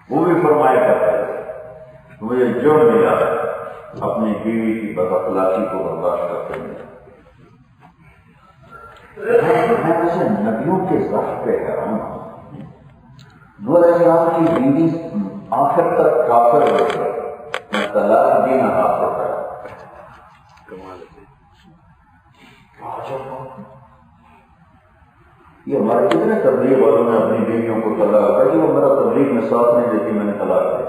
Speaker 1: وہ بھی فرمایا کرتے تھے مجھے جو ملا اپنی بیوی کی بد اخلاقی کو برداشت کرتے ہیں. میں ویسے نبیوں کے ذات پہ حیران ہوں. نور علیہ السلام کی بیوی آخر تک کافر ہو گئی, نہ طلاق دی نہ حاصل کرا. یہ ہمارے کتنے تبلیغ والوں نے اپنی بیویوں کو طلاق کر, وہ میرا تبلیغ میں ساتھ نہیں دیتی, میں نے طلاق دی.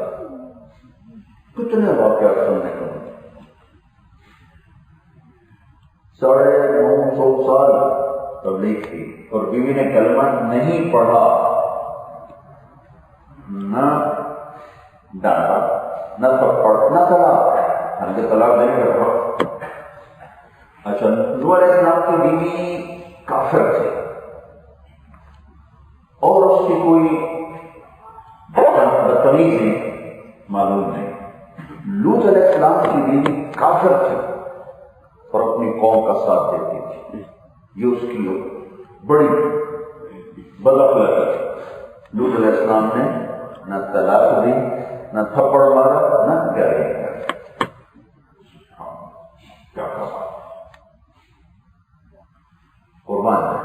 Speaker 1: کتنے واقعات سننے کو. 950 سال تبلیغ کی اور بیوی نے کلمہ نہیں پڑھا, نہ ڈانٹا, نہ تھپڑ, نہ طلاق. ہم کے طلاق دینے کا وقت. اچھا, نوح علیہ السلام کی بیوی کافر تھی اور اس کی کوئی بدتمیزی معلوم نہیں. لوط علیہ السلام کی بیوی کافر تھی اور اپنی قوم کا ساتھ دیتی تھی. یہ اس کی بڑی بد اخلاقی تھی. لوط علیہ السلام نے نہ طلاق دی, نہ تھپڑ مارا, نہ گالی دی. کیا کہا قربان ہے.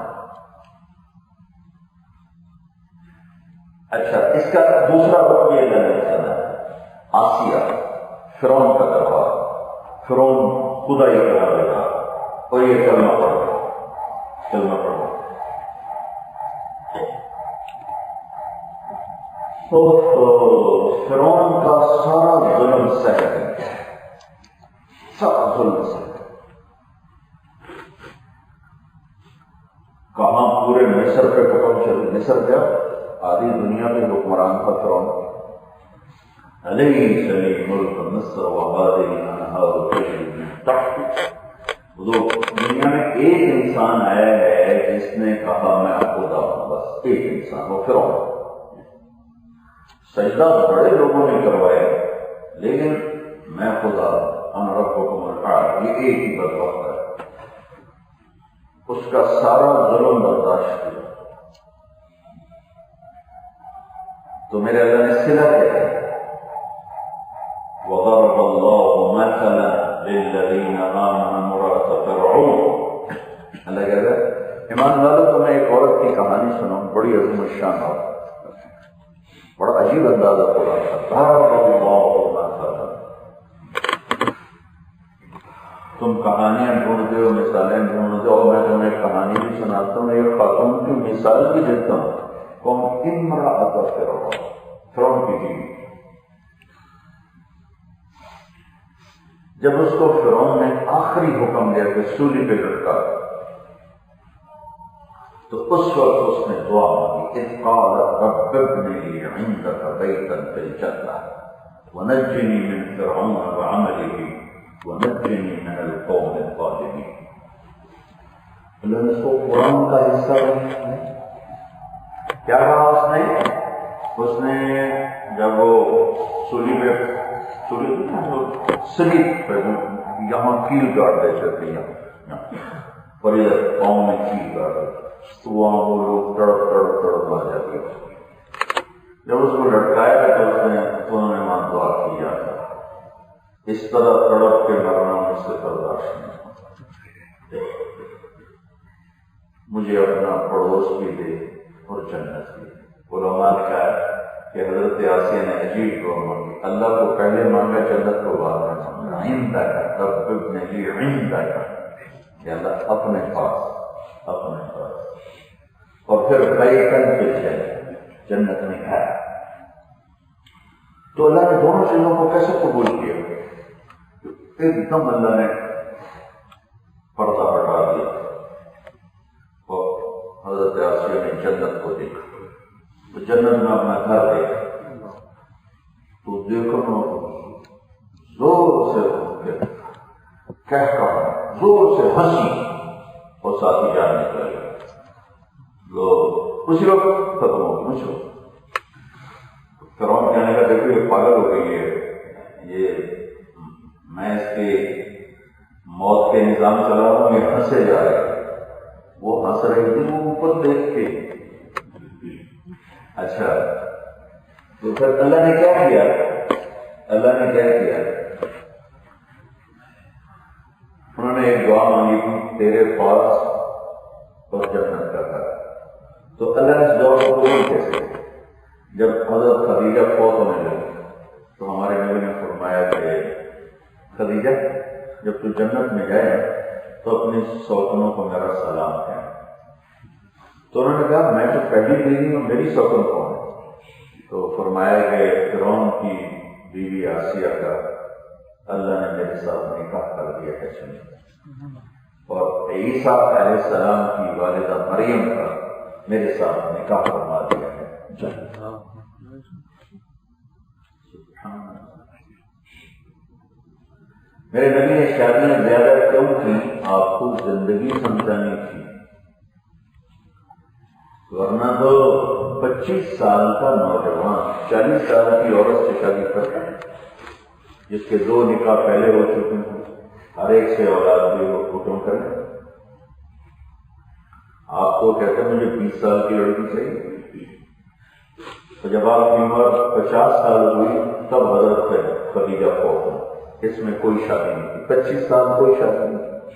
Speaker 1: اچھا, اس کا دوسرا رخ یہ ہے آسیہ, فرعون کا دربار. فرعون خدا یہ کہا لگا اور یہ کلمہ پڑھو, کلمہ پڑھو. تو فرعون کا سارا ظلم سہ گیا, سارا ظلم سہ. کہاں پورے مصر پہ حکم چل. مصر کیا آدھی دنیا میں حکمران تھا فرعون. علیہ سلی ملک مصر وبادی انہار تجری من تحتی. دنیا میں ایک انسان آیا ہے جس نے کہا میں خدا ہوں, بس ایک انسان, وہ فرعون. سجدہ بڑے لوگوں نے کروایا لیکن میں خدا انا ربکم الاعلی, یہ ایک ہی بدبخت ہے. اس کا سارا ظلم برداشت کیا. تو میرے اللہ نے صلہ کیا ہے، وَضَرَبَ اللَّهُ مَثَلًا لِلَّذِينَ آمَنُوا امْرَأَتَ فِرْعَوْنَ۔ اللہ کہتا ہے ایمان والوں تو میں ایک عورت کی کہانی سناؤں، بڑی عظیم الشان اور بڑا عجیب اندازہ قرآن کا۔ ضَرَبَ اللَّهُ مَثَلًا، تم کہانیاں ڈھونڈتے ہو، مثالیں ڈھونڈتے ہو، میں تمہیں ایک کہانی بھی سناتا ہوں، ایک خاتون کی مثال بھی دیتا ہوں۔ قوم امرأۃ فرعون، فرعون کی بیوی، جب اس کو فرعون نے آخری حکم دیا کہ سولی پہ لٹکا، تو اس وقت اس نے دعا مانگی، اذ قالت رب ابن لی عندک بیتا فی الجنہ ونجنی من فرعون وعملہ ونجنی من القوم الظالمین۔ اللہ نے اس کو قرآن کا حصہ بنایا۔ کیا کہا اس نے جب وہ سلیب پہ یہاں کیل گاڑ دیتے تھے، یہاں اور یہ پاؤں میں کیل گاڑ دیتے تو وہاں وہ لوگ تڑپ آ جاتے۔ جب اس کو لٹکایا تو انہوں نے وہاں دعا کیا تھا، اس طرح تڑپ کے مرنا مجھ سے برداشت نہیں، مجھے اپنا پڑوس بھی دے اور جنت بھی۔ علماء کا ہے کہ حضرت آسیہ نے عجیب دعا مانگی، اللہ کو پہلے مانگا، جنت کو بعد میں مانگا۔ عندک رب ابن لی عندک، کہ اللہ اپنے پاس اور پھر بیتن فی الجنہ، جنت میں ہے۔ تو اللہ نے دونوں چیزوں کو کیسے قبول کیا؟ ایک دم اللہ نے پردہ ہٹا دیا اور حضرت آسیہ نے جنت کو دیکھا، تو جنت میں اپنا گھر دیکھا تو دیکھو زور سے زور سے ہنسی اور ساتھی جان نکل گئے، لوگ اسی وقت ختم ہو گئی۔ مجھے فرعون کہنے کا دیکھو یہ پاگل ہو گئی ہے، یہ میں اس کے موت کے نظام چلا رہا ہوں، یہ ہنسے جا رہے، وہ ہنس رہی تھی وہ اوپر دیکھ کے۔ اچھا تو پھر اللہ نے کیا کیا؟ انہوں نے ایک دعا مانگی تھی، تیرے پاس اور جنت کا گھر۔ تو اللہ نے اس دعا کو قبول کیسے کیا؟ جب حضرت خدیجہ فوت ہونے لگی تو ہمارے نبی نے فرمایا کہ خدیجہ جب تو جنت میں جائے تو اپنی سوتنوں کو میرا سلام کہنا۔ تو انہوں نے کہا میں تو پہلی بیوی ہوں، میری سوتن کون ہے؟ تو فرمایا کہ فرعون کی بیوی آسیہ کا اللہ نے میرے ساتھ نکاح کر دیا ہے، اور عیسیٰ علیہ السلام کی والدہ مریم کا میرے ساتھ نکاح فرما دیا ہے۔ میرے نبی نے شادیاں زیادہ کیوں کی؟ آپ کو زندگی سمجھانی تھی، ورنہ تو 25 سال کا نوجوان 40 سال کی عورت سے شادی کرتا ہے جس کے 2 نکاح پہلے ہو چکے ہیں، ہر ایک سے اولاد بھی ہو، حکم کریں۔ آپ تو کہتے ہیں مجھے 20 سال کی لڑکی چاہیے، تو جب آپ کی عمر 50 سال ہوئی تب حضرت خدیجہ فوت ہوئی، اس میں کوئی شادی نہیں تھی، 25 سال کوئی شادی نہیں تھی۔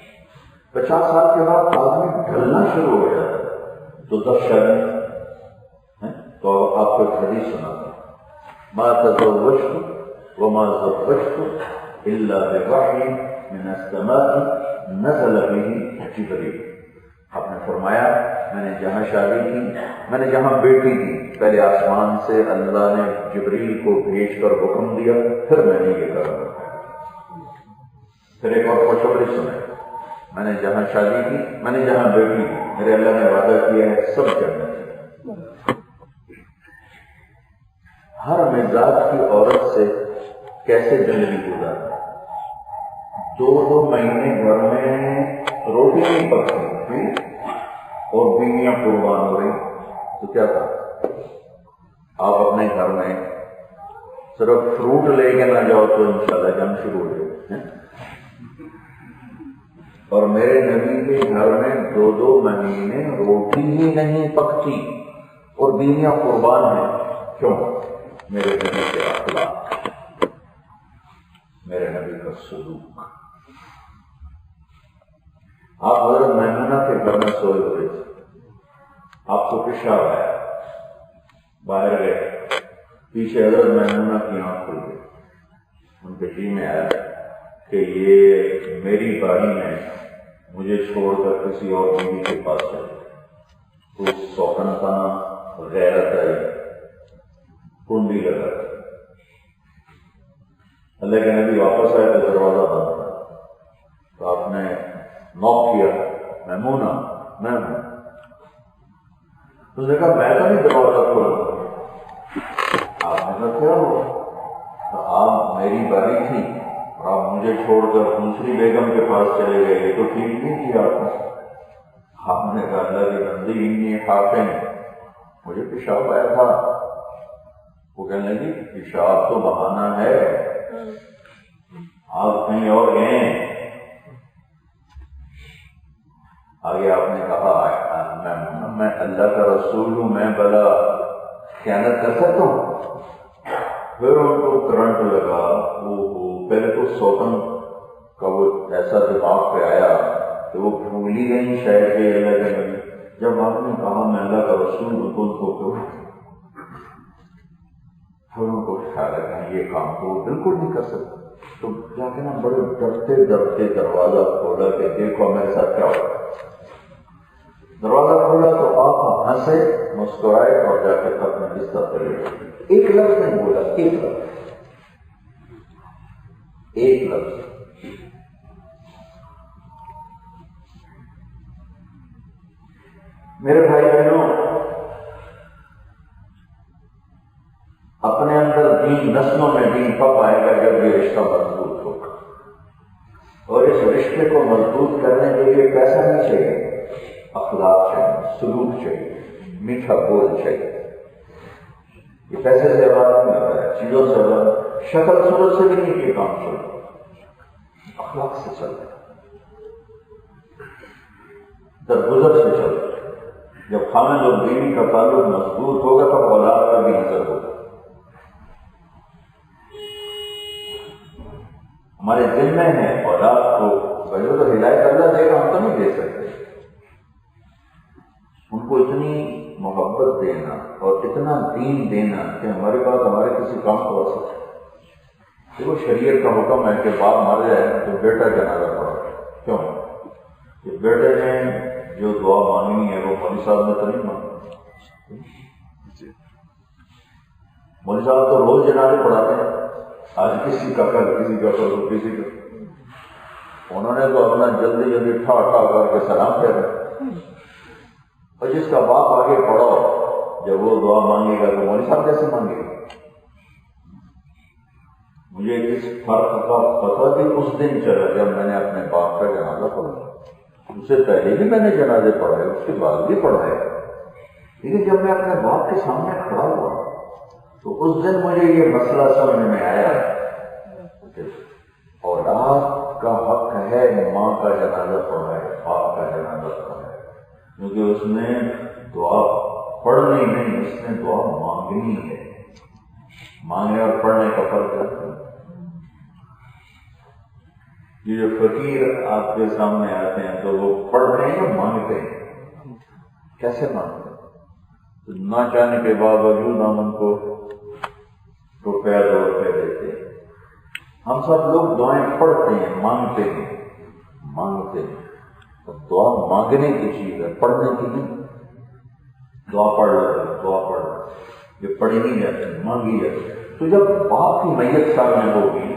Speaker 1: 50 سال کے بعد آدمی ڈھلنا شروع ہو جاتا ہے تو 10 شادی۔ تو آپ کو ایک حدیث سناتا ہوں، ما تزوجت وما زوجت الا بوحی من السماء نزل به جبریل۔ آپ نے فرمایا میں نے جہاں شادی کی، میں نے جہاں بیٹی کی، پہلے آسمان سے اللہ نے جبریل کو بھیج کر حکم دیا، پھر میں نے یہ کرا۔ پھر ایک اور خوشخبری سنیں، میں نے جہاں شادی کی، میں نے جہاں بیٹی کی، میرے اللہ نے وعدہ کیا ہے سب جنت۔ ہر مزاج کی عورت سے کیسے زندگی گزارنا، 2 مہینے گھر میں روٹی نہیں پکتی اور بیویاں قربان ہو رہی، تو کیا تھا؟ آپ اپنے گھر میں صرف فروٹ لے کے نہ جاؤ تو انشاءاللہ جنگ شروع ہو جائے۔ اور میرے نبی کے گھر میں 2 مہینے روٹی ہی نہیں پکتی اور بیویاں قربان ہیں، کیوں؟ میرے نبی کے اخلاق، میرے نبی کا سلوک۔ آپ حضرت میمونہ کے گھر میں سوئے ہوئے تھے، آپ کو پیشاب آیا، باہر گئے، پیچھے حضرت میمونہ کی آنکھ کھل گئی، ان کے جی میں آیا کہ یہ میری باری میں مجھے چھوڑ کر کسی اور بیوی کے پاس چلے۔ تو سوکن پنا غیرت آئی، کنڈی لگا، اللہ کے نبی واپس آئے تو دروازہ بند تھا، تو آپ نے نوک کیا، میمونہ میمونہ، تو اس نے کہا میں تو نہیں دروازہ کھولا۔ آپ نے کہا کیا ہوا؟ تو آپ میری باری تھی اور آپ مجھے چھوڑ کر دوسری بیگم کے پاس چلے گئے، یہ تو ٹھیک نہیں کیا آپ نے۔ آپ نے کہا اللہ کی بندی انی خافن، مجھے پیشاب آیا تھا۔ وہ کہنے لگی پیشاب تو بہانہ ہے، آپ کہیں اور گئے۔ آگے آپ نے کہا میں اللہ کا رسول ہوں، میں بلا خیانت کر سکتا ہوں؟ پھر ان کو کرنٹ لگا، وہ پہلے تو سوتن کا وہ ایسا دماغ پہ آیا کہ وہ بھول ہی گئی شاید کہ اللہ کے نبی، جب آپ نے کہا میں اللہ کا رسول ہوں تو ان کو پھر ان کو خیال ہے یہ کام تو وہ بالکل نہیں کر سکتا۔ تو جا کے نا بڑے ڈرتے ڈرتے دروازہ کھولا کہ دیکھو میرے ساتھ کیا ہوگا۔ دروازہ کھولا تو آپ ہنسے، مسکرائے اور جا کے اپنے بستر پر لیٹے۔ ایک لفظ نہیں بولا، ایک لفظ۔ میرے بھائی بہنوں، اپنے اندر دین، نسلوں میں دین کب آئے گا؟ جب یہ رشتہ مضبوط ہوگا، اور اس رشتے کو مضبوط کرنے کے لیے پیسہ نہیں چاہیے، اخلاق چاہیے، سلوک چاہیے، میٹھا بول چاہیے۔ یہ پیسے سے عبادت نہیں ہوتا ہے، چیزوں سے عبادت، شکل صورت سے بھی نہیں، یہ کام چلتا، اخلاق سے چلتا، درگزر سے چلتا۔ جب خامد اور بیوی کا تعلق مضبوط ہوگا تو اولاد پر بھی نظر ہوگا۔ ہمارے ذمہ ہے اولاد کو، پہلے تو ہدایت اللہ دے گا، ہم تو نہیں دے سکتے، ان کو اتنی محبت دینا اور اتنا دین دینا کہ ہمارے پاس ہمارے کسی کام کو آ سکے۔ دیکھو شریعت کا حکم ہے کہ باپ مر جائے تو بیٹا جنازہ پڑھا، کیوں؟ کہ بیٹے نے جو دعا مانگنی ہے وہ مولوی صاحب نے تو نہیں مانگی۔ مولوی صاحب تو روز جنازے پڑھاتے ہیں، آج کسی کا کل کسی کا کل کسی کا، انہوں نے تو اپنا جلدی جلدی ٹھا ٹھا کر کے سلام کہہ رہے، اور جس کا باپ آگے پڑھو جب وہ دعا مانگے گا تو مولوی صاحب کیسے مانگے گا؟ مجھے اس فرق کا پتہ بھی اس دن چلا جب میں نے اپنے باپ کا جنازہ پڑھا۔ اس سے پہلے بھی میں نے جنازے پڑھائے، اس کے بعد بھی پڑھائے، لیکن جب میں اپنے باپ کے سامنے کھڑا ہوا تو اس دن مجھے یہ مسئلہ سمجھ میں آیا کہ اولاد کا حق ہے ماں کا جنازہ پڑھائے، باپ کا جنازہ پڑھائے، کیونکہ اس نے دعا پڑھنی نہیں، اس نے دعا مانگنی ہے۔ مانگنے اور پڑھنے کا فرق ہے۔ یہ جو فقیر آپ کے سامنے آتے ہیں تو وہ پڑھتے ہیں یا مانگتے ہیں؟ کیسے مانگتے ہیں؟ نہ چاہنے کے باوجود ہم ان کو روپیہ 2 روپے دیتے ہیں۔ ہم سب لوگ دعائیں پڑھتے ہیں، مانگتے ہیں، تو دعا مانگنے کی چیز ہے، پڑھنے کی نہیں۔ دعا پڑھ لو، یہ پڑھی نہیں جاتی، مانگی جاتی۔ تو جب باپ کی میت سامنے ہوگی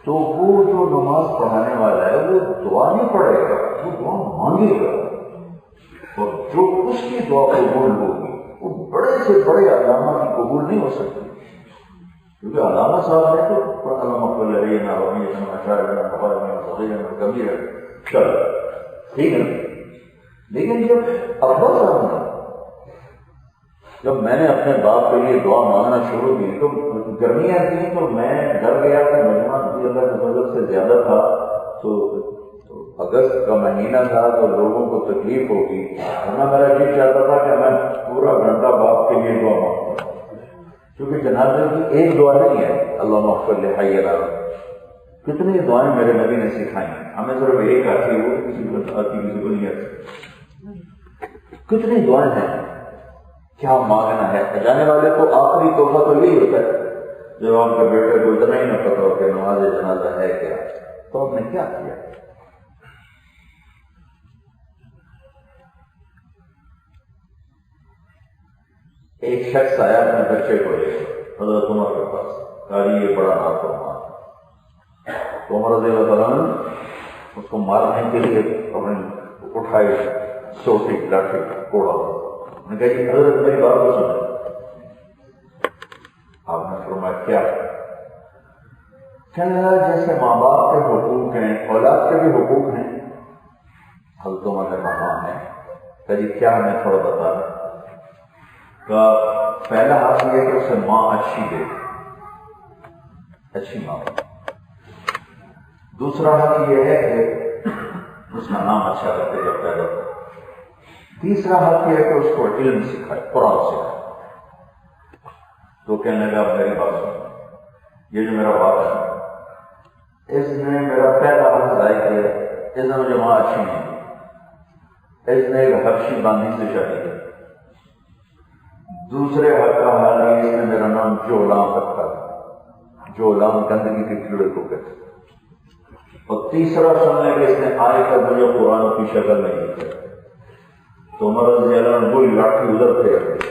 Speaker 1: تو وہ جو نماز پڑھانے والا ہے وہ دعا نہیں پڑھے گا، وہ دعا مانگے گا، اور جو اس کی دعا قبول ہوگی وہ بڑے سے بڑے علامہ کی قبول نہیں ہو سکتی، کیونکہ علامہ صاحب نے تو کبھی چل ٹھیک ہے، لیکن جب ابا صاحب نے، جب میں نے اپنے باپ کے لیے دعا مانگنا شروع کی تو گرمیاں تھیں تو میں ڈر گیا کہ مجمع اللہ کی مدد سے زیادہ تھا، تو اگست کا مہینہ تھا تو لوگوں کو تکلیف ہوگی، ورنہ میرا یہ چاہتا تھا کہ میں پورا گھنٹہ باپ کے لیے دعا مانگتا، کیونکہ جنازے کی ایک دعا نہیں ہے اللہم اغفر لحینا، کتنی دعائیں میرے نبی نے سکھائی، ہمیں صرف ایک آتی ہے، وہ کسی کو آتی کسی کو نہیں آتی، کتنی دعائیں ہیں، کیا مانگنا ہے۔ جانے والے کو آخری تحفہ تو یہی ہوتا ہے جب آپ کے بیٹے کو اتنا ہی نہ پتا ہو کہ نماز جنازہ ہے کیا، تو آپ نے کیا کیا۔ ایک شخص آیا اپنے بچے کو لے حضرت عمر کے پاس، کہا یہ بڑا نافرمان ہے، تو عمر رضی اللہ عنہ اس کو مارنے کے لیے اپنے اٹھائی سوٹی لاٹھی کوڑا، نے کہا کہ حضرت میری بات کو سنیں۔ آپ نے فرمایا کیا؟ کہنے لگا جیسے ماں باپ کے حقوق ہیں اولاد کے بھی حقوق ہیں، حضرت عمر نے مہمان ہے، کہا جی کیا ہمیں تھوڑا بتا دیں۔ کا پہلا حق یہ ہے کہ اسے ماں اچھی دے، اچھی ماں۔ دوسرا حق یہ ہے کہ اس کا نام اچھا رکھے جب پیدا ہو۔ تیسرا حق یہ ہے کہ اس کو علم سکھائے، قرآن سکھائے۔ تو کہنے لگا میری بات سن، یہ جو میرا باپ ہے اس نے میرا پہلا حق ضائع کیا، اس نے مجھے ماں اچھی نہیں دی، اس نے ایک حبشی باندھی سے شادی کی، دوسرے حق کا حال ہے اس نے میرا نام جولام رکھا، جولام گندگی کے کیڑے کو کہتے، اور تیسرا سننے کہ اس نے آئے تک مجھے قرآن کی شکل میں دی ہے۔ تو عمر رضی اللہ عنہ وہی لاٹھی ادھر پھینک،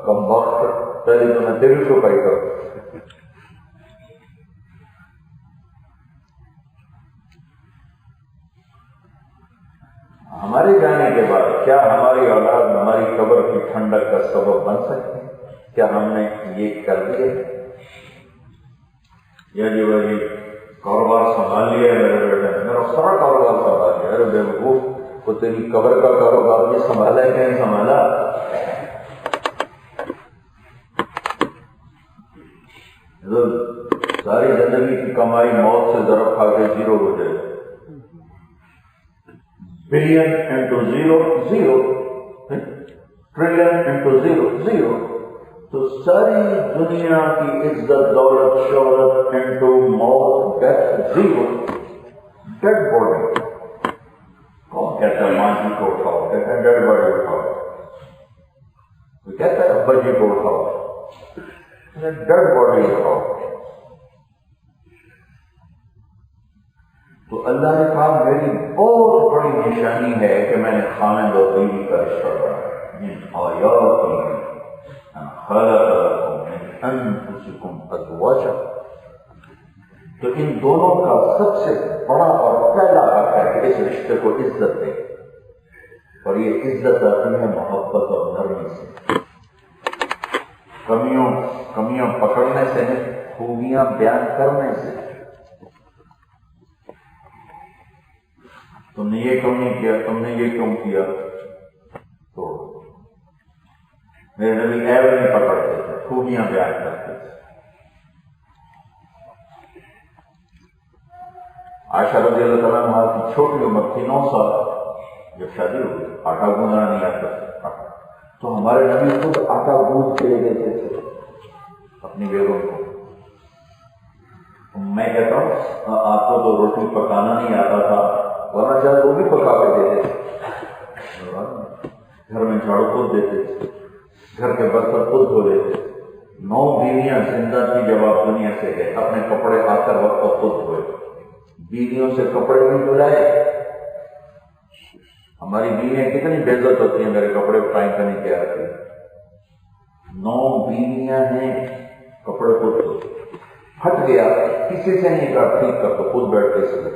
Speaker 1: کم وقت پہلے تو میں دل چھپائی کر۔ ہمارے جانے کے بعد کیا ہماری اولاد ہماری قبر کی ٹھنڈک کا سبب بن سکتی ہے؟ کیا ہم نے یہ کر دیا؟ یا جی بھائی کاروبار سنبھال لیا ہے میرے بیٹے نے، میرا سارا کاروبار سنبھال لیا، ارے بے وقوف، وہ تیری قبر کا کاروبار بھی سنبھالا ہے کہ نہیں سنبھالا؟ ساری زندگی کی کمائی موت سے ضرب کھا کے زیرو ہو جائے، billion into zero zero, trillion into zero zero, تو ساری دنیا کی عزت دولت شہرت انٹو موت ڈیتھ زیرو، ڈیڈ باڈی۔ کون کہتا ہے ماں جی کو اٹھاؤ؟ کہتا ہے ڈیڈ باڈی اٹھاؤ۔ کوئی کہتا ہے ابا جی کو اٹھاؤ؟ ڈیڈ باڈی اٹھاؤ۔ تو اللہ نے کہا میری بہت بڑی نشانی ہے کہ میں نے خاوند اور بیوی کا رشتہ بنایا، من آیاتی ان خلق لکم من انفسکم ازواجا، تو ان دونوں کا سب سے بڑا اور پہلا حق ہے کہ اس رشتے کو عزت دے، اور یہ عزت آتی ہے محبت اور نرمی سے، کمیاں پکڑنے سے نہیں، خوبیاں بیان کرنے سے۔ تم نے یہ کیوں نہیں کیا، تم نے یہ کیوں کیا، تو میرے نبی عیب نہیں پکڑتے تھے، خوبیاں بیان کرتے تھے۔ عائشہ رضی اللہ تعالیٰ عنہ کی چھوٹی عمر تھی، 9 سال، جب شادی ہوئی، آٹا گوندنا نہیں آتا تھا، تو ہمارے نبی خود آٹا گوندھ کے لے دیتے تھے اپنی بیگم کو۔ میں کہتا ہوں آپ کو تو روٹی پکانا نہیں آتا تھا، ورنہ شاید وہ بھی پکا کے دیتے تھے، گھر میں جھاڑو خود دیتے تھے، گھر کے برتن خود دھو لیتے تھے۔ 9 بیویاں زندہ تھی جب آپ دنیا سے گئے، اپنے کپڑے آخر وقت پر خود دھوئے، بیویوں سے کپڑے نہیں دھلائے۔ ہماری بیویاں کتنی بے عزت ہوتی ہیں، میرے کپڑے ٹائم کا نہیں کیا رہتی، 9 بیویاں ہیں، کپڑے خود دھو، پھٹ گیا کسی سے نہیں کہا ٹھیک کر، تو خود بیٹھ کے سلے،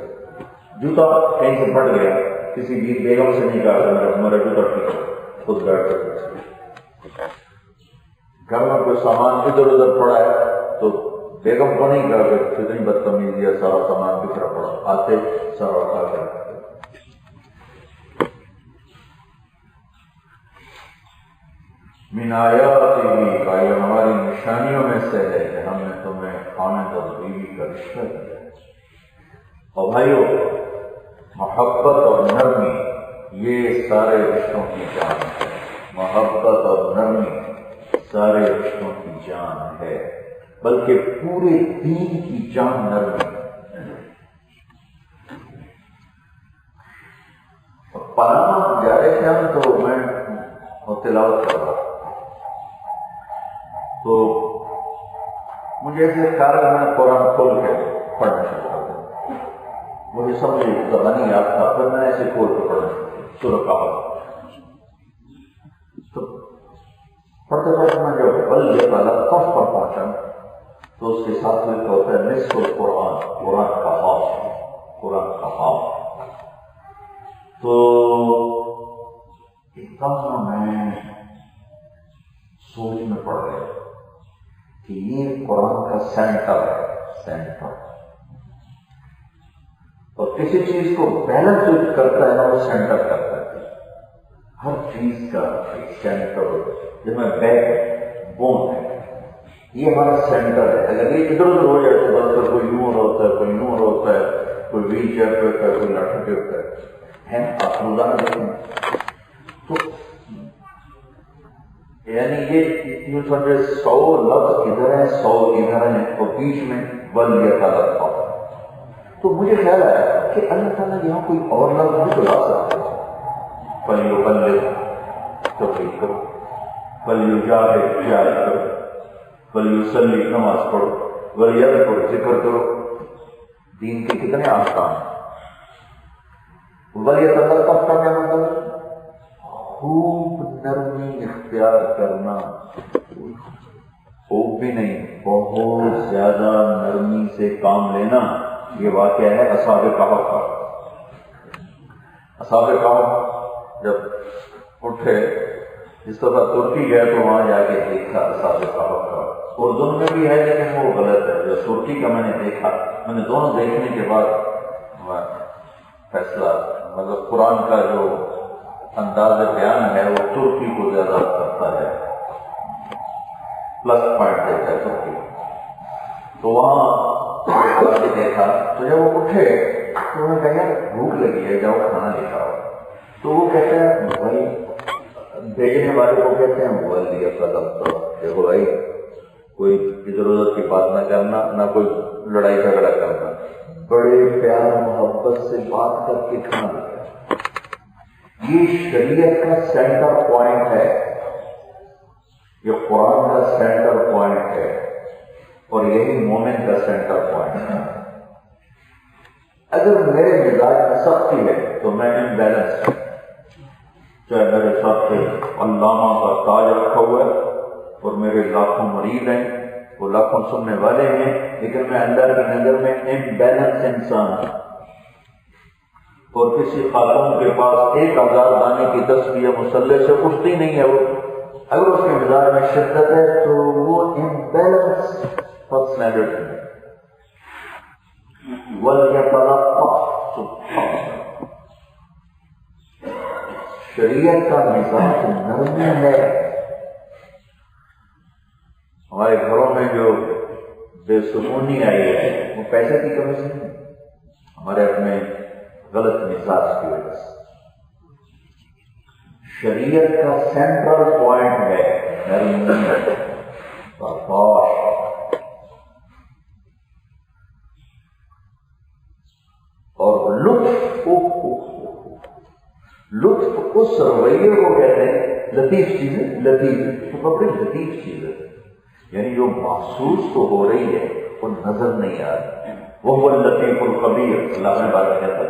Speaker 1: جوتا کہیں سے پھٹ گیا کسی بھی بیگم سے نہیں کہا ہمارا جوتا ٹھیک ہے، خود بیٹھ کر۔ گھر میں کوئی سامان ادھر ادھر پڑا ہے تو بیگم کو نہیں کہا کہ کتنی بدتمیزی ہے، سارا سامان بکھرا پڑا، آتے سارا اٹھا کر۔ من آیاتہ، یہ ہماری نشانیوں میں سے ہے کہ ہم نے تمہیں خاوند اور بیوی کا رشتہ دیا۔ اور بھائیو، محبت اور نرمی یہ سارے رشتوں کی جان ہے، محبت اور نرمی سارے رشتوں کی جان ہے، بلکہ پورے دین کی جان نرمی ہے۔ پاناما جا رہے تھے ہم، تو میں تلاوت کر رہا تو مجھے ایسے خیال میں قرآن کھول کے پڑھنا شروع کر دیا، مجھے سمجھ نہیں یاد تھا، پھر میں ایسے کھول کے پڑھنا سورہ کہف تو پڑھتے پڑھتے میں جب بل یہ کف پر پہنچا تو اس کے ساتھ میں ہوتا ہے نصف القرآن، قرآن کا ہاف، قرآن کا ہاف۔ تو ایک دم میں سوچ میں پڑ گیا کہ یہ قرآن کا سینٹر ہے، سینٹر، اور کسی چیز کو بیلنس جو کرتا ہے نا وہ سینٹر کرتا ہے، ہر چیز کا ایک سینٹر، جس میں بیک بون ہے، یہ ہمارا سینٹر ہے۔ اگر یہ ادھر ادھر ہو جائے تو بس کوئی یوں ہوتا ہے، کوئی یوں ہوتا ہے، کوئی ویل چیئر پہ ہوتا ہے، کوئی لاٹھی پہ ہوتا ہے۔ آپ روزانہ دیکھیں تو یعنی یہ یوں سمجھے 100 لفظ ادھر ہیں، 100 ادھر ہیں، اور بیچ میں وَلْيَتَلَطَّفْ تو مجھے خیال آیا کہ اللہ تعالیٰ یہاں کوئی اور لفظ بھی تو لا سکتے ہیں، فَلْيُبَلِّغْ تبلیغ کرو، فَلْيُجَاهِدْ جہاد کرو، فَلْيُصَلِّ نماز پڑھو، وَلْيَذْكُرْ ذکر کرو۔ دین کے کتنے احکام ہیں۔ وَلْيَتَلَطَّفْ کا کیا مطلب؟ خوب نرمی اختیار کرنا، خوب بھی نہیں، بہت زیادہ نرمی سے کام لینا۔ یہ واقعہ ہے اصحاب کہف کا۔ اصحاب کہف جب اٹھے، اس دفعہ ترکی گئے تو وہاں جا کے دیکھا اصحاب کہف کا، اردن میں بھی ہے لیکن وہ غلط ہے، جو ترکی کا میں نے دیکھا، میں نے دونوں دیکھنے کے بعد فیصلہ، مطلب قرآن کا جو انداز بیان ہے وہ ترکی کو زیادہ کرتا ہے، پلس پوائنٹ دیتا ہے ترکی۔ تو وہاں دیکھا تو جب وہ اٹھے تو انہوں نے کہا یار بھوک لگی ہے، جاؤ کھانا لے کر آؤ۔ تو وہ کہتے ہیں بھائی، بھیجنے والے کو کہتے ہیں وَلْيَتَلَطَّفْ تو دیکھو بھائی، کوئی ادھر ادھر کی بات نہ کرنا، نہ کوئی لڑائی جھگڑا کرنا، بڑے پیار محبت سے بات کر کے کھانا لے کر۔ یہ شریعت کا سینٹر پوائنٹ ہے، یہ قرآن کا سینٹر پوائنٹ ہے، اور یہی مومن کا سینٹر پوائنٹ ہے۔ اگر میرے مزاج میں سختی ہے تو میں امبیلنس، چاہے میرے ساتھ علامہ کا تاج رکھا ہوا ہے اور میرے لاکھوں مرید ہیں، وہ لاکھوں سننے والے ہیں، لیکن میں اللہ کی نظر میں امبیلنس انسان ہوں۔ اور کسی خاتون کے پاس 1000 دانے کی تسبیح مصلی سے اٹھتی نہیں ہے، وہ اگر اس کے مزاج میں شدت ہے تو وہ امبیلنس پرسنالٹی ہے۔ شریعت کا مزاج نرمی ہے۔ ہمارے گھروں میں جو بے سکونی آئی ہے وہ پیسے کی کمی سے نہیں، ہمارے اپنے غلط مزاج کی وجہ سے۔ شریعت کا سینٹرل پوائنٹ ہے نرمی، برداشت، اور لطف۔ لطف اس رویے کو کہتے ہیں، لطیف چیزیں، لطیف تو بڑی لطیف چیز ہے، یعنی جو محسوس تو ہو رہی ہے وہ نظر نہیں آ رہی۔ وہ لطیف الخبیر، اللہ میں بات کہتا ہے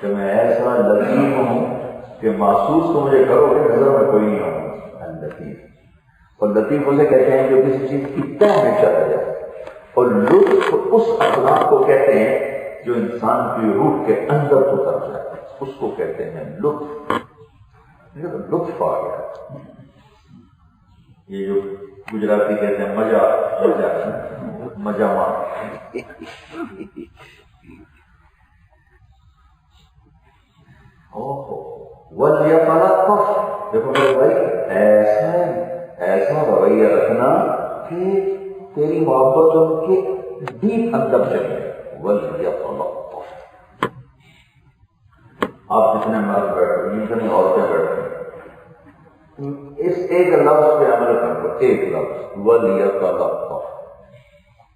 Speaker 1: کہ میں ایسا لطیف ہوں کہ محسوس تو مجھے کرو کہ نظر میں کوئی نہیں ہوں، لطیف۔ اور لطیف اسے کہتے ہیں جو کسی چیز کی تہ میں چلا جائے، اور لطف اس اخلاق کو کہتے ہیں جو انسان کی روح کے اندر اتر جائے، اس کو کہتے ہیں لطف۔ لطف آ گیا، یہ جو گجراتی کہتے ہیں مزہ، مزہ مار۔ وَلْيَتَلَطَّفْ، دیکھو میرے بھائی، ایسا رویہ رکھنا کہ تیری محبت ان کے ڈیپ اندر چلے۔ وَلْيَتَلَطَّفْ، آپ جتنے مرد بیٹھے، جتنی عورتیں بیٹھے، اس ایک لفظ پہ عمل کر لو، ایک لفظ وَلْيَتَلَطَّفْ،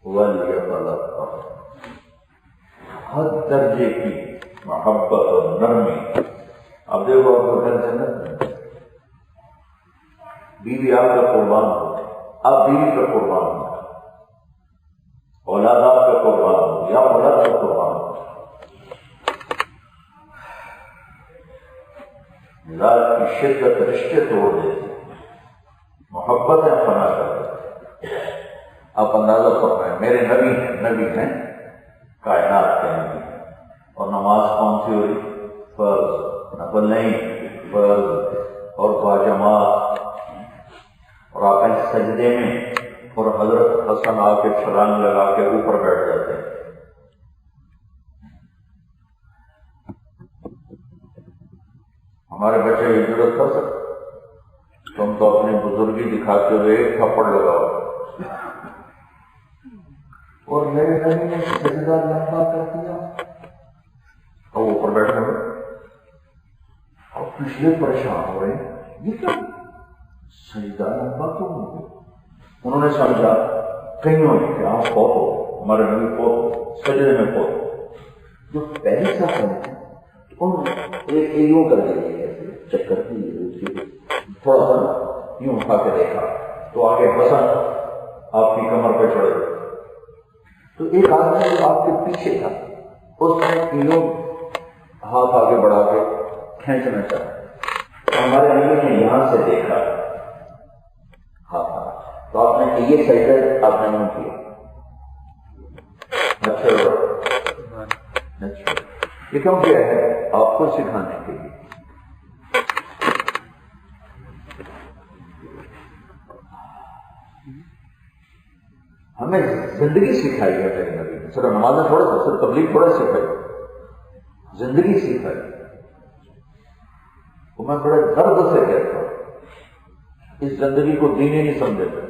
Speaker 1: وَلْيَتَلَطَّفْ، ہر درجے کی محبت اور نرمی. اب دیکھو آپ کو ٹینشن ہے، بیوی آپ کا قربان ہو، آپ بیوی کا قربان ہو، اولاد آپ کا قربان ہو یا اولاد کا قربان ہو، مزاج کی شدت رشتے توڑ دیتی، محبتیں فنا کر دیتی. آپ اندازہ فرمائیں، میرے نبی ہیں کائنات کے نبی، اور نماز کون سی ہو رہی؟ فرض، نفل نہیں، فرض، اور باجماعت، اور آپ ہیں سجدے میں، اور حضرت حسن آ کے چھلانگ لگا کے اوپر بیٹھ جاتے ہیں. ہمارے بچے یہ ضرورت کر سکتے؟ تم تو اپنی بزرگی دکھاتے ہوئے ایک تھپڑ لگاؤ. اور میرے نبی نے سجدہ لمبا کر دیا اور اوپر بیٹھے ہوئے، اور پچھلے پریشان ہو رہے ہیں یہ کیا سجدہ لمبا کیوں ہو گیا؟ انہوں نے سمجھا کئیوں نے کہ آپ فوت ہو، ہمارے نبی فوت ہو، سجدے میں فوت ہو. جو پہلے ساتھ ہیں ایک یوں کر دیں چکر کی تھوڑا سا یوں اٹھا کے دیکھا تو آگے حسن آپ کی کمر پہ چڑھے. تو ایک آدمی جو آپ کے پیچھے تھا اس نے یوں ہاتھ آگے بڑھا کے کھینچنا چاہا، ہمارے نبی نے یہاں سے دیکھا ہاتھ آ، تو آپ نے یہ سجدہ آپ نے یوں کیا. اچھا یہ کیوں کیا ہے؟ آپ کو سکھانے کے لیے. ہمیں زندگی سکھائی ہے میرے نبی نے، صرف نمازیں تھوڑا سا، صرف تبلیغ تھوڑا سکھائی، زندگی سکھائی. تو میں بڑے درد سے کہتا ہوں اس زندگی کو دین ہی نہیں سمجھے گا.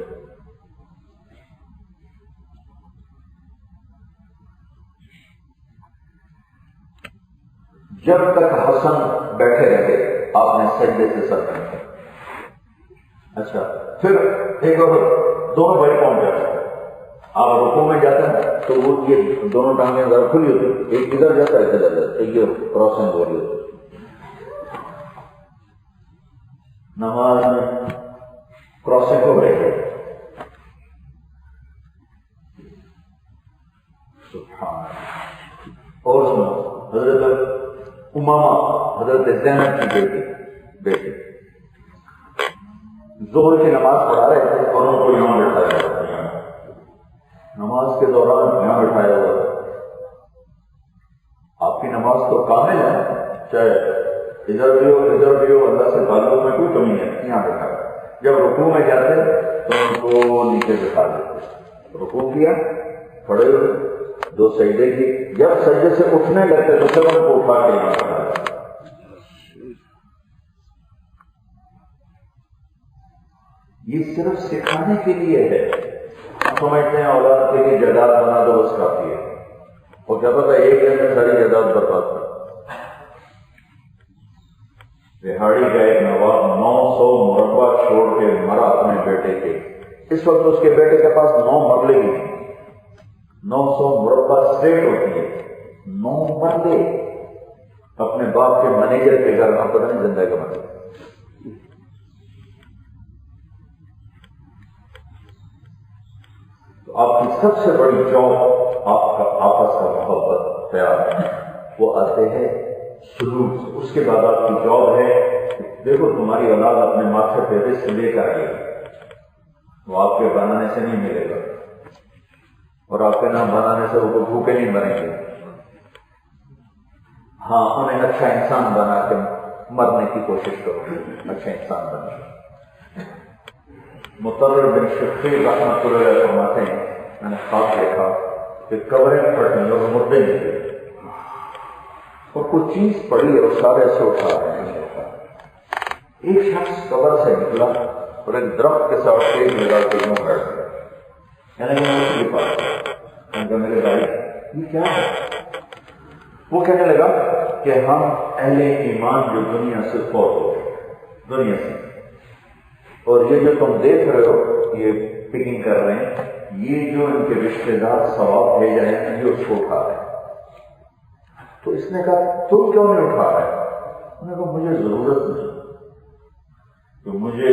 Speaker 1: جب تک حسن بیٹھے رہے آپ نے سجدے سے سر رکھا. اچھا پھر ایک اور دونوں بھائی پہنچ جاتے ہیں، آپ رکوع میں جاتے ہیں تو وہ یہ دونوں ٹانگیں ذرا کھلی ہوتی، ایک ادھر جاتا ہے ایک ادھر جاتا ہے، ایک یہ کراسنگ ہو رہی ہوتی. نماز میں کراسنگ ہو رہی ہے. سبحان. اور سنو، حضرت امامہ حضرت زینب کی بیٹی ظہر کی نماز پڑھا رہے تھے اور ان کو یہاں بٹھایا ہوا تھا، نماز کے دوران یہاں بٹھایا ہوا تھا. آپ کی نماز تو کامل ہے، چاہے ادھر بھی ہو ادھر بھی ہو، اللہ سے تعلق میں کوئی کمی ہے، یہاں بٹھا. جب رکوع میں جاتے تو ان کو نیچے بٹھا دیتے. رکوع کیا، کھڑے ہوئے، دو سجدے کی، جب سجدے سے اٹھنے لگتے تو سب ان کو اٹھا کے یہاں بٹھا. یہ صرف سکھانے کے لیے ہے. ہم سمجھتے ہیں اولاد کے لیے جائیداد بنا دو بس کافی ہے، اور کیا پتا ایک دن میں ساری جائیداد برباد کر. بہاڑی کا ایک نواب 900 مربع چھوڑ کے مرا اپنے بیٹے کے. اس وقت اس کے بیٹے کے پاس 9 مرلے بھی ہیں، 900 مربع سیٹ ہوتی ہے. 9 مرلے اپنے باپ کے مینیجر کے گھر میں، پتہ نہیں زندہ کا مطلب. تو آپ کی سب سے بڑی جاب آپ کا آپس کا محبت پیار وہ آتے ہیں سلوک سے. اس کے بعد آپ کی جاب ہے، دیکھو تمہاری اولاد اپنے ماتھے پہ رزق لے کر آئے گی، وہ آپ کے بنانے سے نہیں ملے گا، اور آپ کے نام بنانے سے وہ بھوکے نہیں مریں گے. ہاں انہیں اچھا انسان بنا کے مرنے کی کوشش کرو، اچھا انسان بنا. مطرر بن شقیق رحمۃ اللہ علیہ فرماتے ہیں میں نے خواب دیکھا کہ قبریں پھٹیں اور مردے نکلے اور کچھ چیز پڑی اور سارے سے اٹھا رہے ہیں. ایک شخص قبر سے نکلا اور ایک درخت کے ساتھ ایک لگا کے یوں بیٹھ گیا. یعنی میرے پاس میرے بھائی یہ کیا ہے؟ وہ کہنے لگا کہ ہم اہل ایمان جو دنیا سے فوت ہو گئے، دنیا سے اور یہ جو تم دیکھ رہے ہو یہ پکنگ کر رہے ہیں، یہ جو ان کے رشتے دار ثواب بھیج رہے ہیں یہ اس کو اٹھا رہے ہیں۔ تو اس نے کہا تم کیوں نہیں اٹھا رہے؟ انہوں نے کہا مجھے ضرورت نہیں، کہ مجھے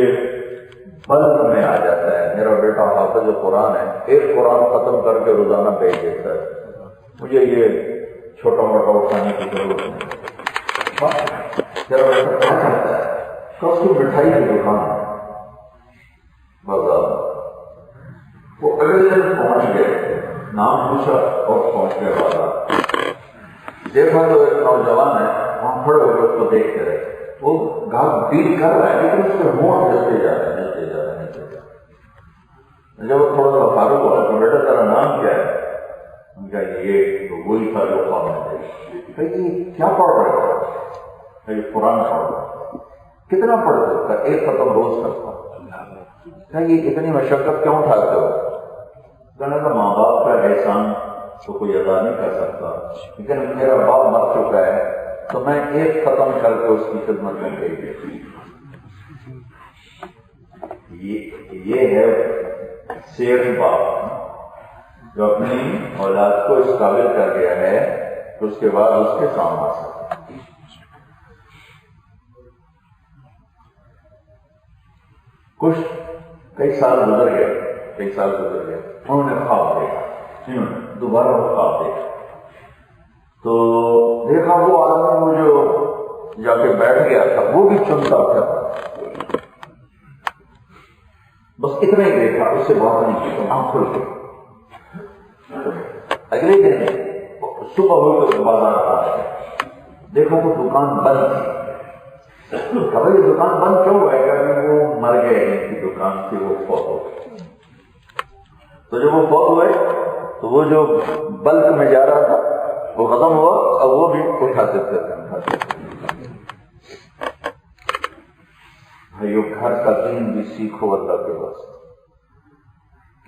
Speaker 1: بلد میں آ جاتا ہے، میرا بیٹا حافظ قرآن ہے، ایک قرآن ختم کر کے روزانہ بھیج دیتا ہے، مجھے یہ چھوٹا موٹا اٹھانے کی ضرورت نہیں۔ میرا بیٹا کیا کرتا ہے؟ تو اس کی مٹھائی کی دکان ہے بازار میں، وہ اگلے دن پہنچ گئے، نام پوچھا اور پہنچ گئے بازار، دیکھا تو ایک نوجوان ہے وہاں کھڑے ہو کر اس کو دیکھتے رہے، وہ گاہک ڈیل کر رہا ہے لیکن اس کے منہ جلتے جا رہے ہیں۔ جب وہ تھوڑا سا فاروق ہوا تو بیٹا تیرا نام کیا ہے؟ ان کا یہ تو وہی تھا جو خواب میں تھے۔ یہ کیا پڑھ رہے ہو؟ یہ قرآن پڑھ رہا۔ کتنا پڑھتے ہو؟ ایک ختم روز کرتا۔ یہ اتنی مشقت کیوں اٹھاتے ہو؟ کہنے کا ماں باپ کا احسان تو کوئی ادا نہیں کر سکتا، لیکن میرا باپ مر چکا ہے تو میں ایک ختم کر کے اس کی خدمت میں بھیج دیتی۔ یہ ہے شیخ باپ جو اپنی اولاد کو اس قابل کر گیا ہے تو اس کے بعد اس کے کام آ سکتا۔ کچھ کئی سال گزر گئے، انہوں نے خواب دیکھا، دوبارہ وہ خواب دیکھا تو دیکھا وہ آدمی وہ جو جا کے بیٹھ گیا تھا وہ بھی چنتا تھا، بس اتنا ہی دیکھا، اس سے بات نہیں کی، آنکھ کھل گئی۔ اگلے دن صبح ہوئی تو بازار پہنچ دیکھا تو دکان بند تھی۔ خبر یہ دکان بند کیوں ہے؟ کہ وہ مر گئے، ان کی دکان تھی وہ فوت ہو گئی۔ تو جب وہ فوت ہوئے تو وہ جو بلک میں جا رہا تھا وہ ختم ہوا اور وہ بھی اٹھاتے تھے۔ بھائیو گھر کا دین بھی سیکھو اللہ کے واسطے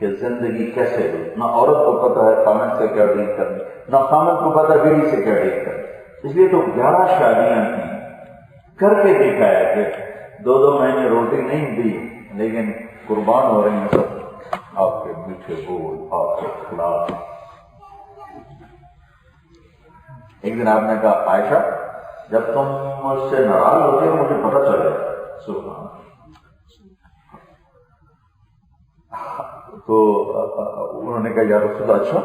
Speaker 1: کہ زندگی کیسے ہو۔ نہ عورت کو پتہ ہے خامد سے کیا ڈیل کرنی، نہ خامد کو پتہ بیوی سے کیا ڈیل کرنی، اس لیے تو 11 شادیاں کی، کر کے دکھایا کہ 2 مہینے روٹی نہیں دی لیکن قربان ہو رہی ہیں سب آپ کے میٹھے بول، آپ کے اخلاق۔ ایک دن آپ نے کہا عائشہ جب تم مجھ سے ناراض ہوتے ہو مجھے پتہ چلے۔ سبحان تو انہوں نے کہا یا رسول اللہ اچھا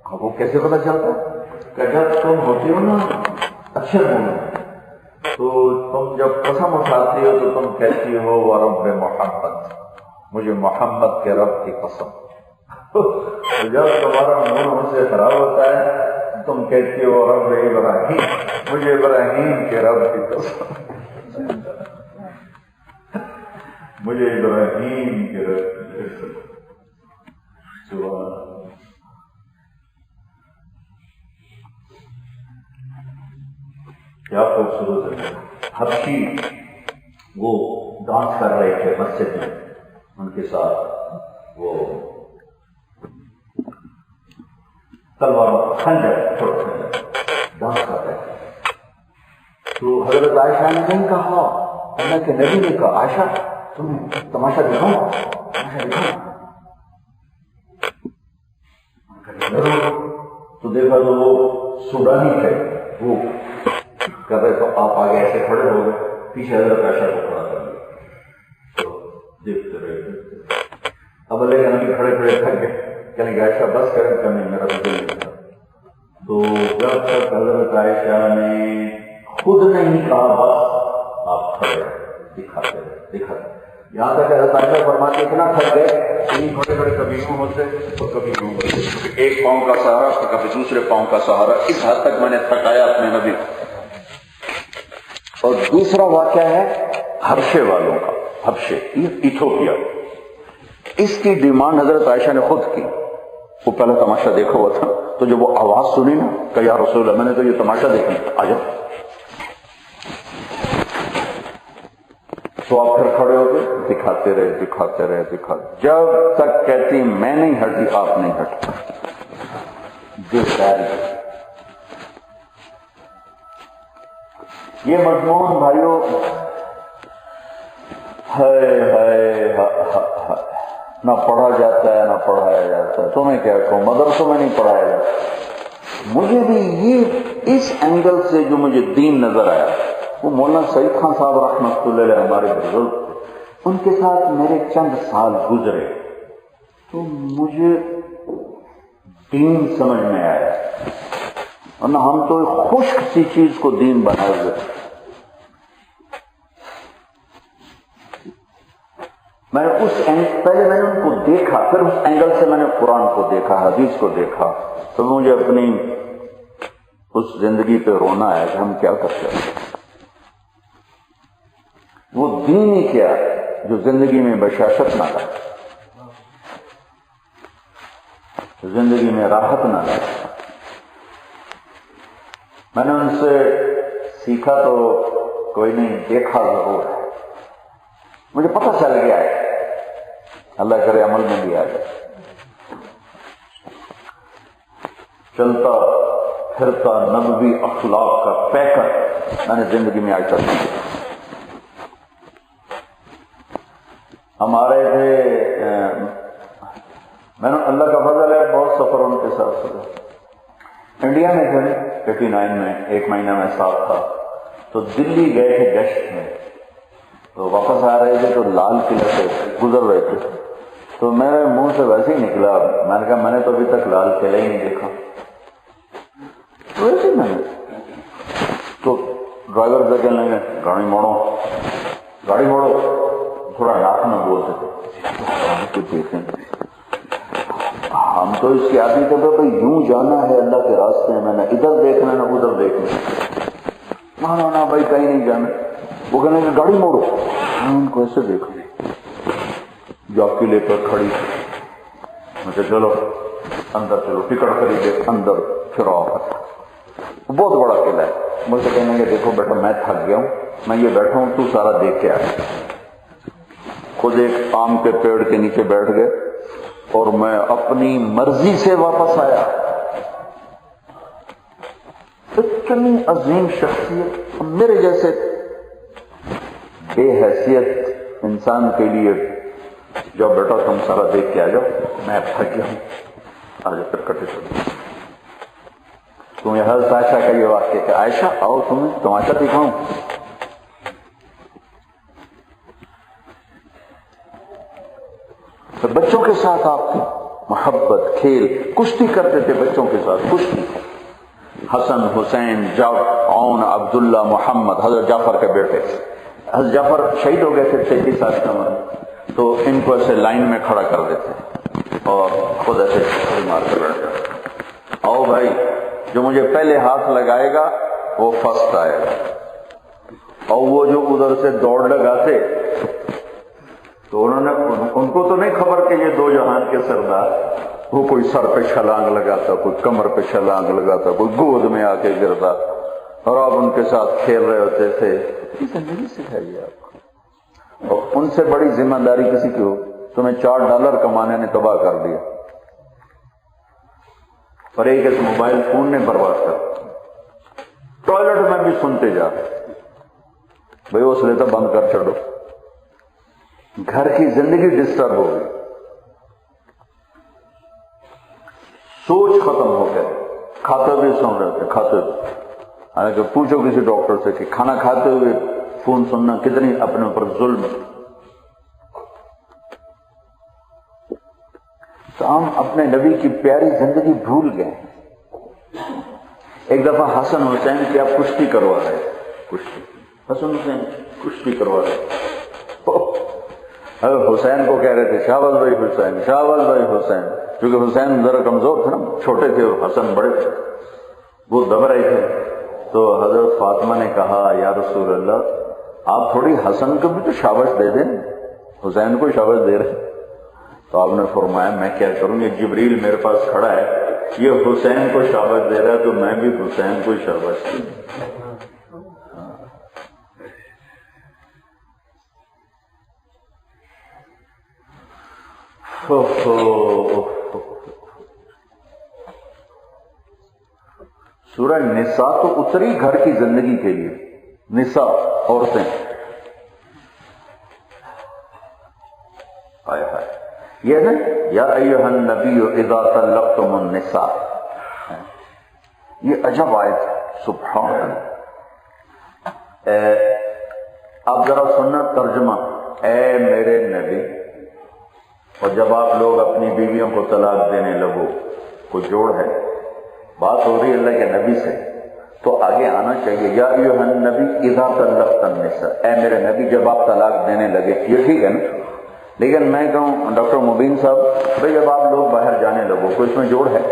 Speaker 1: آپ کو کیسے پتہ چلتا ہے؟ کہ جب تم ہوتی ہو نا اچھے مومن تو تم جب قسم اٹھاتی ہو تو تم کہتی ہو ورب محمد، مجھے محمد کے رب کی قسم۔ جب تمہارا منہ مجھ سے خراب ہوتا ہے تم کہتی ہو رب ابراہیم، مجھے ابراہیم کے رب کی قسم، مجھے ابراہیم کے رب کی قسم۔ کیا خوبصورت ہے۔ حبشی وہ ڈانس کر رہے تھے مسجد میں، ان کے ساتھ وہ تلوار خنجر ڈانس کر رہے تھے۔ تو حضرت عائشہ نے نہیں کہا، اللہ کے نبی نے کہا عائشہ تم تماشا دکھاؤ، تماشا دکھاؤ۔ تو دیکھا تو وہ سوڈانی تھے، وہ کر رہے تو آپ آگے ایسے کھڑے ہو گئے، پیچھے حضرت عائشہ کو کھڑا کر دیا، تو دیکھتے رہے۔ اب اللہ کے نبی کھڑے کھڑے تھک گئے، کہنے کہ عائشہ بس کریں کمی میرا تو دل نہیں تھا۔ تو جب تک حضرت عائشہ نے خود نہیں کہا بس آپ کھڑے دکھاتے رہے۔ یہاں تک حضرت عائشہ فرماتے اتنا تھک گئے کھڑے کھڑے کبھی یوں ہوتے اور کبھی یوں ہوتے، ایک پاؤں کا سہارا تو کبھی دوسرے پاؤں کا سہارا، اس حد تک میں نے تھکایا اپنے نبی۔ اور دوسرا واقعہ ہے حبشے والوں کا، حبشے ایتھوپیا، اس کی ڈیمانڈ حضرت عائشہ نے خود کی۔ وہ پہلا تماشا دیکھا ہوا تھا تو جب وہ آواز سنی نا کہ یا رسول اللہ میں نے تو یہ تماشا دیکھنا، آ جاؤ۔ تو آپ پھر کھڑے ہو گئے، دکھاتے رہے، جب تک کہتی میں نہیں ہٹی آپ نہیں ہٹا۔ یہ مضمون بھائیوں نہ پڑھا جاتا ہے نہ پڑھایا جاتا ہے. تمہیں کیا کہوں، مدرسوں میں نہیں پڑھایا جاتا. مجھے بھی یہ اس اینگل سے جو مجھے دین نظر آیا، وہ مولانا سعید خان صاحب رحمۃ اللہ علیہ ہمارے بزرگ تھے، ان کے ساتھ میرے چند سال گزرے تو مجھے دین سمجھ میں آیا. ورنہ ہم تو خشک سی چیز کو دین بنائے ہوئے. میں نے پہلے میں نے ان کو دیکھا، پھر اس اینگل سے میں نے قرآن کو دیکھا، حدیث کو دیکھا، تو مجھے اپنی اس زندگی پہ رونا ہے کہ ہم کیا کرتے ہیں. وہ دین ہی کیا جو زندگی میں بشاشت نہ لائے، زندگی میں راحت نہ لائے. میں نے ان سے سیکھا تو کوئی نہیں، دیکھا ضرور ہے. مجھے پتہ چل گیا ہے، اللہ کرے عمل میں بھی آ جائے. چلتا پھرتا نبوی اخلاق کا پیکر میں نے زندگی میں آج تک نہیں کیا. ہمارے تھے، میں نے اللہ کا فضل ہے بہت سفر ان کے ساتھ سنا. انڈیا میں تھے 89 میں، 1 مہینہ میں ساتھ تھا، تو دلی گئے تھے گشت میں، تو واپس آ رہے تھے تو لال قلعہ سے گزر رہے تھے، تو میرے منہ سے ویسے ہی نکلا، میں نے کہا میں نے تو ابھی تک لال قلعہ ہی نہیں دیکھا. ویسے میں نے تو ڈرائیور سے کہنے لگے گاڑی موڑو گاڑی موڑو، تھوڑا ناک میں بولتے تھے. دیکھیں ہم تو اس کی عادی تھے بھائی یوں جانا ہے اللہ کے راستے میں، نہ ادھر دیکھنا نہ ادھر دیکھنا. نہ بھائی کہیں نہیں جانا. وہ کہنے کہ گاڑی موڑو. ان کو ایسے دیکھا، جاکی لے کر کھڑی، مجھے چلو اندر چلو، ٹکٹ خریدے اندر پھر آؤ. بہت بڑا قلعہ ہے. مجھے کہنے کہ دیکھو بیٹا میں تھک گیا ہوں، میں یہ بیٹھا ہوں، تو سارا دیکھ کے آیا. خود ایک آم کے پیڑ کے نیچے بیٹھ گئے اور میں اپنی مرضی سے واپس آیا. اتنی عظیم شخصیت میرے جیسے بے حیثیت انسان کے لیے، جب بیٹا تم سارا دیکھ کے آ جاؤ، میں تھک گیا ہوں، آج پھر کٹے چلو. تمہیں حضرت عائشہ کا یہ واقعہ کہ عائشہ آؤ تمہیں تماشا دکھاؤں. تو بچوں کے ساتھ آپ کی محبت، کھیل، کشتی کرتے تھے بچوں کے ساتھ، کشتی. حسن، حسین، عون، عبداللہ، محمد، حضرت جعفر کے بیٹے. حضرت جعفر شہید ہو گئے تھے 33 سال کی عمر، تو ان کو ایسے لائن میں کھڑا کر دیتے اور خود ایسے مار کے بیٹھ جاتے. آؤ بھائی، جو مجھے پہلے ہاتھ لگائے گا وہ فرسٹ آئے گا. اور وہ جو ادھر سے دوڑ لگاتے تو انہوں نے، ان کو تو نہیں خبر کہ یہ 2 جہان کے سردار، وہ کوئی سر پہ چھلانگ لگاتا، کوئی کمر پہ چھلانگ لگاتا، کوئی گود میں آ کے گرتا، اور آپ ان کے ساتھ کھیل رہے ہوتے تھے. زندگی سکھائیے آپ کو. اور ان سے بڑی ذمہ داری کسی کی ہو. تمہیں $4 کمانے نے تباہ کر دیا، اور ایک موبائل فون نے برباد کر. ٹوائلٹ میں بھی سنتے جا بھائی اس لیے تو بند کر چھوڑو. گھر کی زندگی ڈسٹرب ہو گئی، سوچ ختم ہو گئے. کھاتے ہوئے سن رہے تھے، کھاتے ہوئے. حالانکہ پوچھو کسی ڈاکٹر سے کہ کھانا کھاتے ہوئے فون سننا کتنی اپنے اوپر ظلم. تو ہم اپنے نبی کی پیاری زندگی بھول گئے. ایک دفعہ حسن حسین کی آپ کشتی کروا رہے، کشتی، حسن حسین کشتی کروا رہے. حسین کو کہہ رہے تھے شہباز بھائی حسین، شہباز بھائی حسین، کیونکہ حسین ذرا کمزور تھے نا، چھوٹے تھے اور حسن بڑے تھے، وہ دب رہے تھے. تو حضرت فاطمہ نے کہا یا رسول اللہ آپ تھوڑی حسن کو بھی تو شاباش دے دیں، حسین کو شاباش دے رہے. تو آپ نے فرمایا میں کیا کروں، یہ جبریل میرے پاس کھڑا ہے، یہ حسین کو شاباش دے رہا ہے تو میں بھی حسین کو شاباش دوں. سورہ نساء تو اتری گھر کی زندگی کے لیے. نساء، عورتیں. یہ نا یا ایھا النبی اذا طلقتم النساء، یہ عجب آیت ہے، سبحان اللہ۔ آپ ذرا سننا ترجمہ، اے میرے نبی، اور جب آپ لوگ اپنی بیویوں کو طلاق دینے لگو، کوئی جوڑ ہے، بات ہو رہی ہے اللہ کے نبی سے، تو آگے آنا چاہیے یا ایھا النبی اذا طلقتم النساء، اے میرے نبی جب آپ طلاق دینے لگے، یہ ٹھیک ہے نا؟ لیکن میں کہوں ڈاکٹر مبین صاحب بھائی جب آپ لوگ باہر جانے لگو، کوئی اس میں جوڑ ہے؟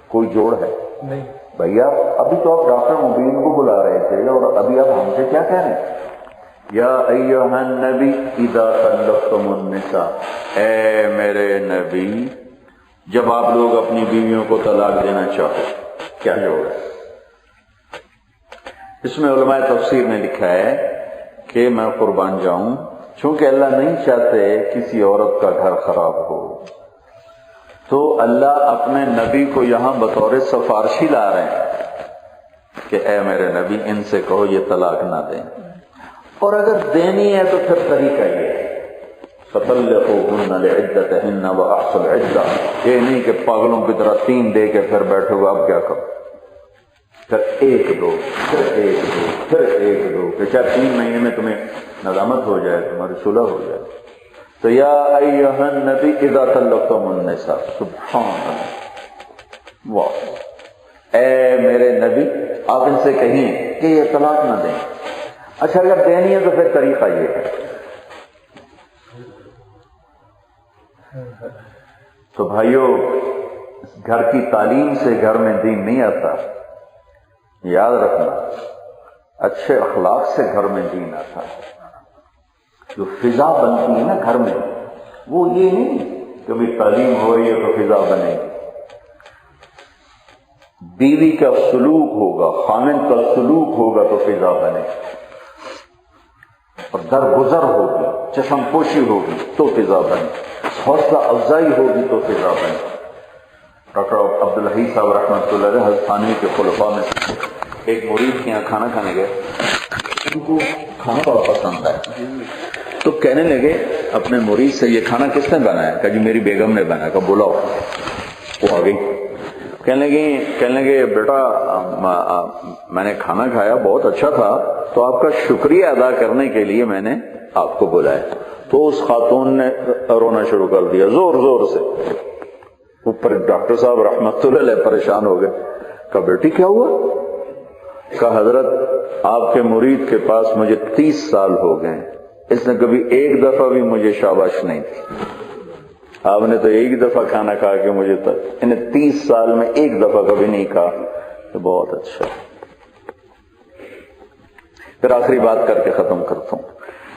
Speaker 1: کوئی جوڑ ہے؟ نہیں بھیا، ابھی تو آپ ڈاکٹر مبین کو بلا رہے تھے اور ابھی آپ ہم سے کیا کہہ رہے ہیں؟ یا ایھا النبی اذا طلقتم النساء، اے میرے نبی جب آپ لوگ اپنی بیویوں کو طلاق دینا چاہو، کیا جوڑ ہے؟ اس میں علماء تفسیر نے لکھا ہے کہ میں قربان جاؤں، چونکہ اللہ نہیں چاہتے کسی عورت کا گھر خراب ہو، تو اللہ اپنے نبی کو یہاں بطور سفارشی لا رہے ہیں کہ اے میرے نبی ان سے کہو یہ طلاق نہ دیں، اور اگر دینی ہے تو پھر طریقہ یہ ہے فَطَلِّقُوهُنَّ لِعِدَّتِهِنَّ وَأَحْصُوا الْعِدَّةَ، یہ نہیں کہ پاگلوں کی طرح 3 دے کے پھر بیٹھو گا اب کیا کرو، پھر 1 دو، پھر 1 دو، پھر 1 دو، کہ چاہے 3 مہینے میں تمہیں ندامت ہو جائے، تمہاری صلح ہو جائے۔ تو یا ایھا النبی اذا طلقتم النساء، سبحان اللہ، واہ، اے میرے نبی آپ ان سے کہیں کہ یہ طلاق نہ دیں۔ اچھا اگر دینی ہے تو پھر طریقہ یہ ہے۔ تو بھائیو، گھر کی تعلیم سے گھر میں دین نہیں آتا، یاد رکھنا، اچھے اخلاق سے گھر میں دین آتا ہے۔ جو فضا بنتی ہے نا گھر میں، وہ یہ نہیں کہ بھی تعلیم ہو رہی ہے تو فضا بنے گی۔ بیوی کا سلوک ہوگا، خامن کا سلوک ہوگا تو فضا بنے گی، اور درگزر ہوگی، چشم پوشی ہوگی تو فضا بنے گی، حوصلہ افزائی ہوگی تو فضا بنے گی۔ ڈاکٹر عبدالحی صاحب رحمۃ اللہ علیہ حضرت تھانوی کے خلفاء میں ایک مرید کے یہاں کھانا کھانے گئے، ان کو کھانا بہت پسند ہے، تو کہنے لگے اپنے مرید سے یہ کھانا کس نے بنایا؟ کہا جی میری بیگم نے بنایا۔ کہا بلاؤ، وہ آ گئی، کہنے لگے بیٹا میں نے کھانا کھایا بہت اچھا تھا، تو آپ کا شکریہ ادا کرنے کے لیے میں نے آپ کو بلایا۔ تو اس خاتون نے رونا شروع کر دیا زور زور سے، اوپر ڈاکٹر صاحب رحمت اللہ علیہ پریشان ہو گئے۔ کہا بیٹی کیا ہوا؟ کہا حضرت آپ کے مرید کے پاس مجھے 30 سال ہو گئے، اس نے کبھی 1 دفعہ بھی مجھے شاباش نہیں دی، آپ نے تو 1 دفعہ کھانا کھا کے مجھے تک انہیں 30 سال میں 1 دفعہ کبھی نہیں کہا، تو بہت اچھا۔ پھر آخری بات کر کے ختم کرتا ہوں،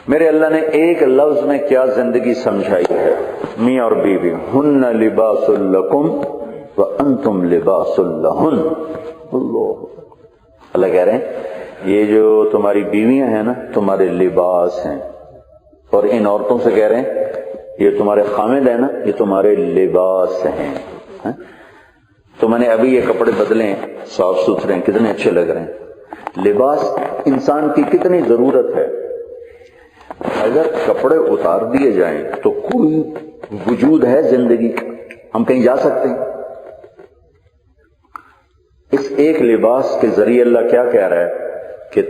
Speaker 1: میرے اللہ نے ایک لفظ میں کیا زندگی سمجھائی ہے، میاں اور بیوی، ہن لباس لکم وانتم لباس لہن۔ اللہ کہہ رہے ہیں یہ جو تمہاری بیویاں ہیں نا تمہارے لباس ہیں، اور ان عورتوں سے کہہ رہے ہیں یہ تمہارے خامد ہیں نا یہ تمہارے لباس ہیں۔ تو میں نے ابھی یہ کپڑے بدلے ہیں، صاف ستھرے ہیں، کتنے اچھے لگ رہے ہیں۔ لباس انسان کی کتنی ضرورت ہے، اگر کپڑے اتار دیے جائیں تو کوئی وجود ہے زندگی، ہم کہیں جا سکتے ہیں؟ اس ایک لباس کے ذریعے اللہ کیا کہہ رہا ہے کہ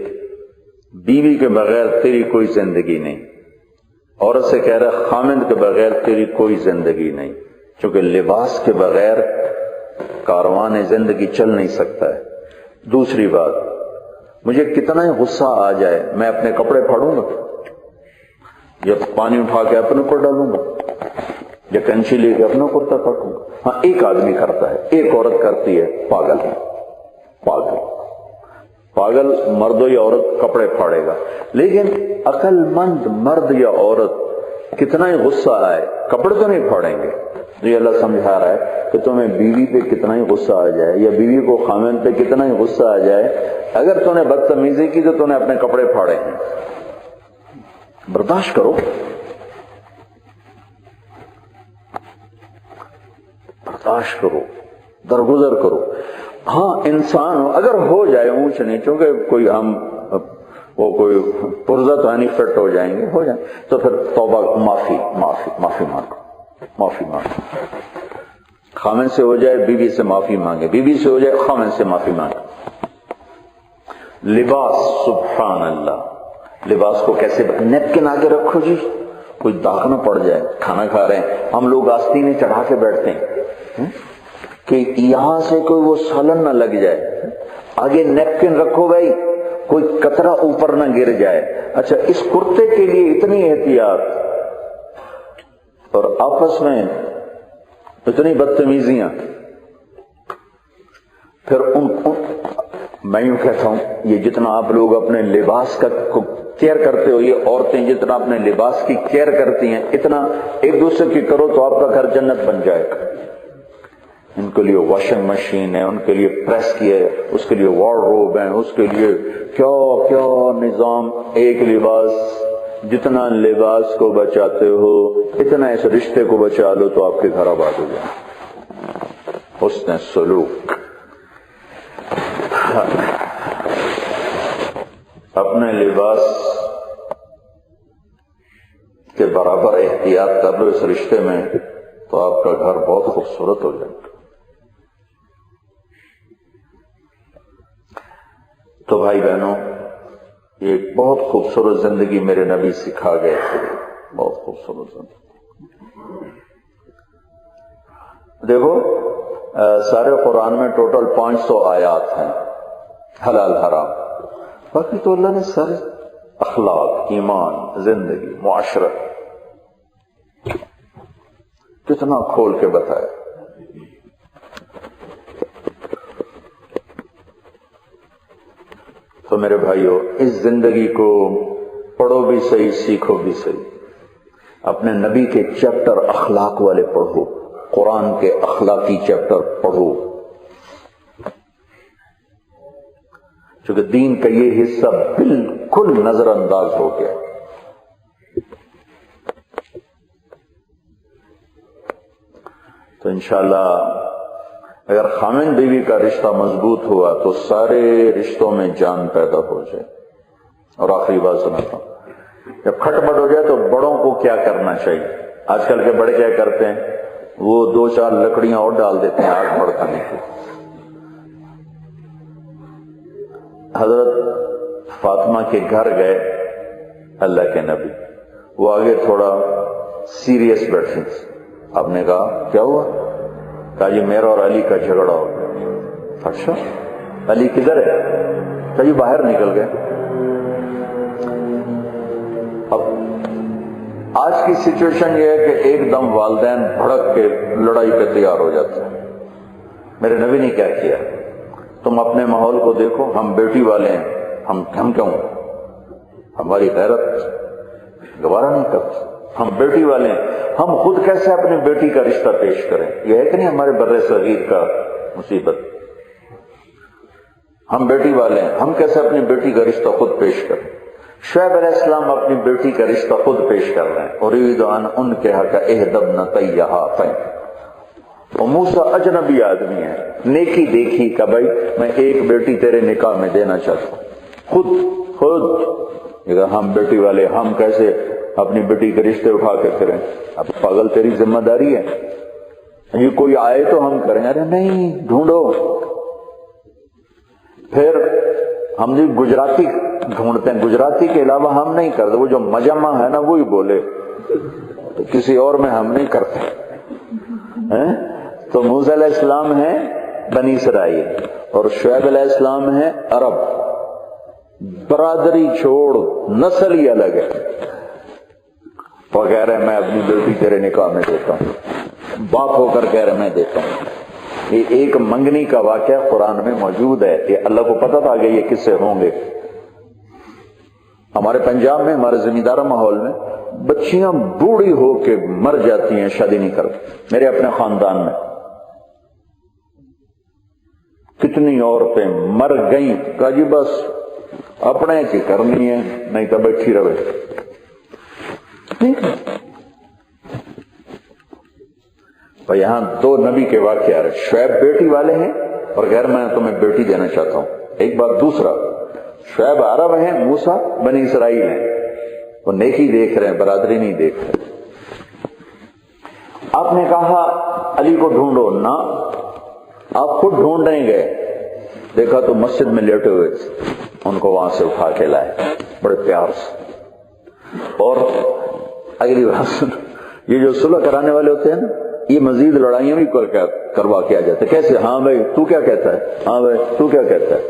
Speaker 1: بیوی کے بغیر تیری کوئی زندگی نہیں، عورت سے کہہ رہا ہے خامند کے بغیر تیری کوئی زندگی نہیں، کیونکہ لباس کے بغیر کاروان زندگی چل نہیں سکتا ہے۔ دوسری بات، مجھے کتنا ہی غصہ آ جائے میں اپنے کپڑے پھاڑوں گا یا پانی اٹھا کے اپنے اوپر ڈالوں گا یا کنچی لے کے اپنا کرتا کاٹوں گا؟ ہاں ایک آدمی کرتا ہے، ایک عورت کرتی ہے، پاگل پاگل پاگل مرد یا عورت کپڑے پھاڑے گا، لیکن عقل مند مرد یا عورت کتنا ہی غصہ آئے کپڑے تو نہیں پھاڑیں گے۔ یہ اللہ سمجھا رہا ہے کہ تمہیں بیوی پہ کتنا ہی غصہ آ جائے یا بیوی کو خامن پہ کتنا ہی غصہ آ جائے، اگر تو نے بدتمیزی کی تو نے اپنے کپڑے پھاڑے ہیں، برداشت کرو، برداشت کرو، درگزر کرو۔ ہاں انسان اگر ہو جائے اونچ نیچوں کہ کوئی ہم وہ کوئی پرزہ تو نہیں فٹ ہو جائیں گے، ہو جائیں تو پھر توبہ معافی مانگو، معافی مانگے. خامن سے ہو جائے بیوی سے معافی مانگے, بیوی سے ہو جائے خامن سے معافی مانگے. لباس, سبحان اللہ, لباس کو کیسے نیپکن آگے رکھو جی, کوئی داغ نہ پڑ جائے. کھانا کھا رہے ہیں ہم لوگ آستینے چڑھا کے بیٹھتے ہیں کہ یہاں سے کوئی وہ سالن نہ لگ جائے. آگے نیپکن رکھو بھائی, کوئی قطرہ اوپر نہ گر جائے. اچھا, اس کرتے کے لیے اتنی احتیاط اور آپس میں اتنی بدتمیزیاں. پھر میں یوں کہتا ہوں, یہ جتنا آپ لوگ اپنے لباس کا کیئر کرتے ہو, یہ عورتیں جتنا اپنے لباس کی کیئر کرتی ہیں, اتنا ایک دوسرے کی کرو تو آپ کا گھر جنت بن جائے گا. ان کے لیے واشنگ مشین ہے, ان کے لیے پریس کی ہے, اس کے لیے وارڈروب ہے, اس کے لیے کیا کیا نظام. ایک لباس, جتنا لباس کو بچاتے ہو اتنا اس رشتے کو بچا لو تو آپ کے گھر آباد ہو جائے. حسن سلوک, اپنے لباس کے برابر احتیاط کر لو اس رشتے میں تو آپ کا گھر بہت خوبصورت ہو جائے گا. تو بھائی بہنوں, یہ ایک بہت خوبصورت زندگی میرے نبی سکھا گئے تھے, بہت خوبصورت زندگی. دیکھو سارے قرآن میں ٹوٹل 500 آیات ہیں حلال حرام, باقی تو اللہ نے سارے اخلاق, ایمان, زندگی, معاشرت کتنا کھول کے بتایا. تو میرے بھائیو, اس زندگی کو پڑھو بھی صحیح, سیکھو بھی صحیح. اپنے نبی کے چیپٹر اخلاق والے پڑھو, قرآن کے اخلاقی چیپٹر پڑھو, چونکہ دین کا یہ حصہ بالکل نظر انداز ہو گیا. تو انشاءاللہ اگر خامن بیوی کا رشتہ مضبوط ہوا تو سارے رشتوں میں جان پیدا ہو جائے. اور آخری بات سناتا ہوں, جب کھٹ پٹ ہو جائے تو بڑوں کو کیا کرنا چاہیے. آج کل کے بڑے کیا کرتے ہیں, وہ 2-4 لکڑیاں اور ڈال دیتے ہیں آگ بھڑکانے کی. حضرت فاطمہ کے گھر گئے اللہ کے نبی, وہ آگے تھوڑا سیریس بیٹھے. آپ نے کہا کیا ہوا؟ کہا جی میرا اور علی کا جھگڑا ہو گیا. اچھا, علی کدھر ہے؟ کہا جی باہر نکل گئے. اب آج کی سچویشن یہ ہے کہ ایک دم والدین بھڑک کے لڑائی پہ تیار ہو جاتے ہیں. میرے نبی نے کیا کیا, تم اپنے ماحول کو دیکھو, ہم بیٹی والے ہیں, ہم کیوں, ہماری غیرت گوارا نہیں کرتی, ہم بیٹی والے ہیں, ہم خود کیسے اپنی بیٹی کا رشتہ پیش کریں. یہ ہے کہ نہیں ہمارے بر صغیر کا مصیبت, ہم بیٹی والے ہیں, ہم کیسے اپنی بیٹی کا رشتہ خود پیش کریں. شعیب علیہ السلام اپنی بیٹی کا رشتہ خود پیش کر رہے ہیں, اریدو ان انکحک احدی طیہاتین. اور موسیٰ اجنبی آدمی ہے, نیکی دیکھی کہ بھائی میں ایک بیٹی تیرے نکاح میں دینا چاہتا ہوں. خود ہم بیٹی والے, ہم کیسے اپنی بیٹی کے رشتے اٹھا کے کریں. اب پاگل, تیری ذمہ داری ہے, یہ کوئی آئے تو ہم کریں. ارے نہیں, ڈھونڈو. پھر ہم جی گجراتی ڈھونڈتے ہیں, گجراتی کے علاوہ ہم نہیں کرتے. وہ جو مجمع ہے نا وہی بولے, تو کسی اور میں ہم نہیں کرتے. تو موسیٰ علیہ السلام ہیں بنی اسرائیل اور شعیب علیہ السلام ہیں عرب. برادری چھوڑ, نسل ہی الگ ہے. وہ کہہ رہے ہیں میں اپنی بیٹی تیرے نکاح میں دیتا ہوں, باپ ہو کر کہہ رہے میں دیتا ہوں. یہ ایک منگنی کا واقعہ قرآن میں موجود ہے. یہ اللہ کو پتا تھا کہ یہ کس سے ہوں گے. ہمارے پنجاب میں, ہمارے زمیندارہ ماحول میں بچیاں بوڑھی ہو کے مر جاتی ہیں, شادی نہیں کرتی. میرے اپنے خاندان میں کتنی عورتیں مر گئیں, کہا جی بس اپنے کی کرنی ہے, نہیں تو بیٹھی رہے. اور یہاں 2 نبی کے واقعے آ رہے. شعیب بیٹی والے ہیں اور غیر میں تمہیں بیٹی دینا چاہتا ہوں. ایک بات. دوسرا, شعیب عرب ہیں, موسیٰ بنی اسرائیل ہیں. وہ نیکی دیکھ رہے ہیں, برادری نہیں دیکھ رہے. آپ نے کہا علی کو ڈھونڈو، نہ، آپ خود ڈھونڈنے گئے، دیکھا تو مسجد میں لیٹے ہوئے تھے، ان کو وہاں سے اٹھا کے لائے بڑے پیار سے۔ اور اگلی بات سن، یہ جو صلح کرانے والے ہوتے ہیں نا، یہ مزید لڑائیاں بھی کروا کے آ جاتے، کیسے؟ ہاں بھائی تو کیا کہتا ہے، ہاں بھائی تو کیا کہتا ہے،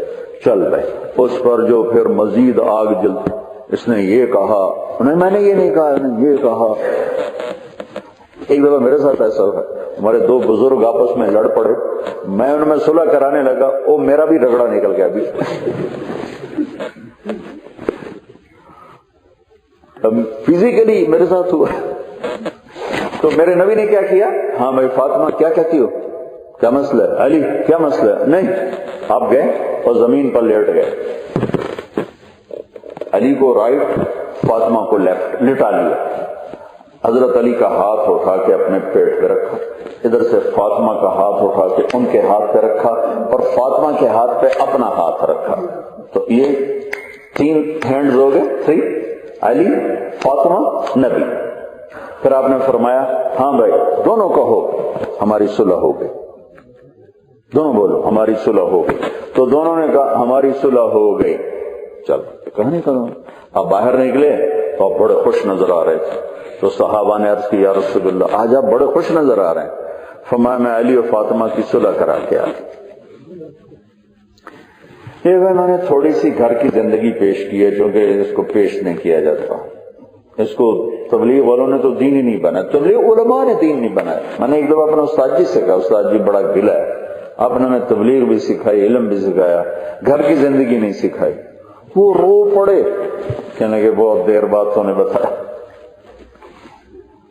Speaker 1: چل بھائی، اس پر جو پھر مزید آگ جلتی، اس نے یہ کہا، میں نے یہ نہیں کہا، یہ کہا۔ ایک دفعہ میرے ساتھ ایسا ہوا، ہمارے دو بزرگ آپس میں لڑ پڑے، میں ان میں صلح کرانے لگا، وہ میرا بھی رگڑا نکل گیا بیچ میں، فزیکلی میرے ساتھ ہوا۔ تو میرے نبی نے کیا کیا؟ ہاں بھائی فاطمہ کیا کہتی ہو، کیا مسئلہ ہے، علی کیا مسئلہ ہے، نہیں، آپ گئے اور زمین پر لیٹ گئے، علی کو رائٹ، فاطمہ کو لیفٹ لٹا لیا، حضرت علی کا ہاتھ اٹھا کے اپنے پیٹ پہ رکھا، ادھر سے فاطمہ کا ہاتھ اٹھا کے ان کے ہاتھ پہ رکھا، اور فاطمہ کے ہاتھ پہ اپنا ہاتھ رکھا، تو یہ 3 ہینڈز ہو گئے، 3، علی، فاطمہ، نبی۔ پھر آپ نے فرمایا ہاں بھائی دونوں کہو ہماری صلح ہو گئی، دونوں بولو ہماری صلح ہو گئی۔ تو دونوں نے کہا ہماری صلح ہو گئی، چل کہانی کرو۔ اب باہر نکلے تو آپ بڑے خوش نظر آ رہے تھے، تو صحابہ نے عرض کی یا رسول اللہ آج آپ بڑے خوش نظر آ رہے ہیں۔ فرمایا میں علی اور فاطمہ کی صلح کرا کے آ گیا۔ یہ میں نے تھوڑی سی گھر کی زندگی پیش کی ہے، چونکہ اس کو پیش نہیں کیا جاتا، اس کو تبلیغ والوں نے تو دین ہی نہیں بنایا، تبلیغ علماء نے دین نہیں بنایا۔ میں نے ایک دفعہ اپنے استاد جی سے کہا، استاد جی بڑا گلہ ہے، آپ نے ہمیں تبلیغ بھی سکھائی، علم بھی سکھایا، گھر کی زندگی نہیں سکھائی۔ وہ رو پڑے، کہنے لگے بہت دیر بعد تو نے بتایا،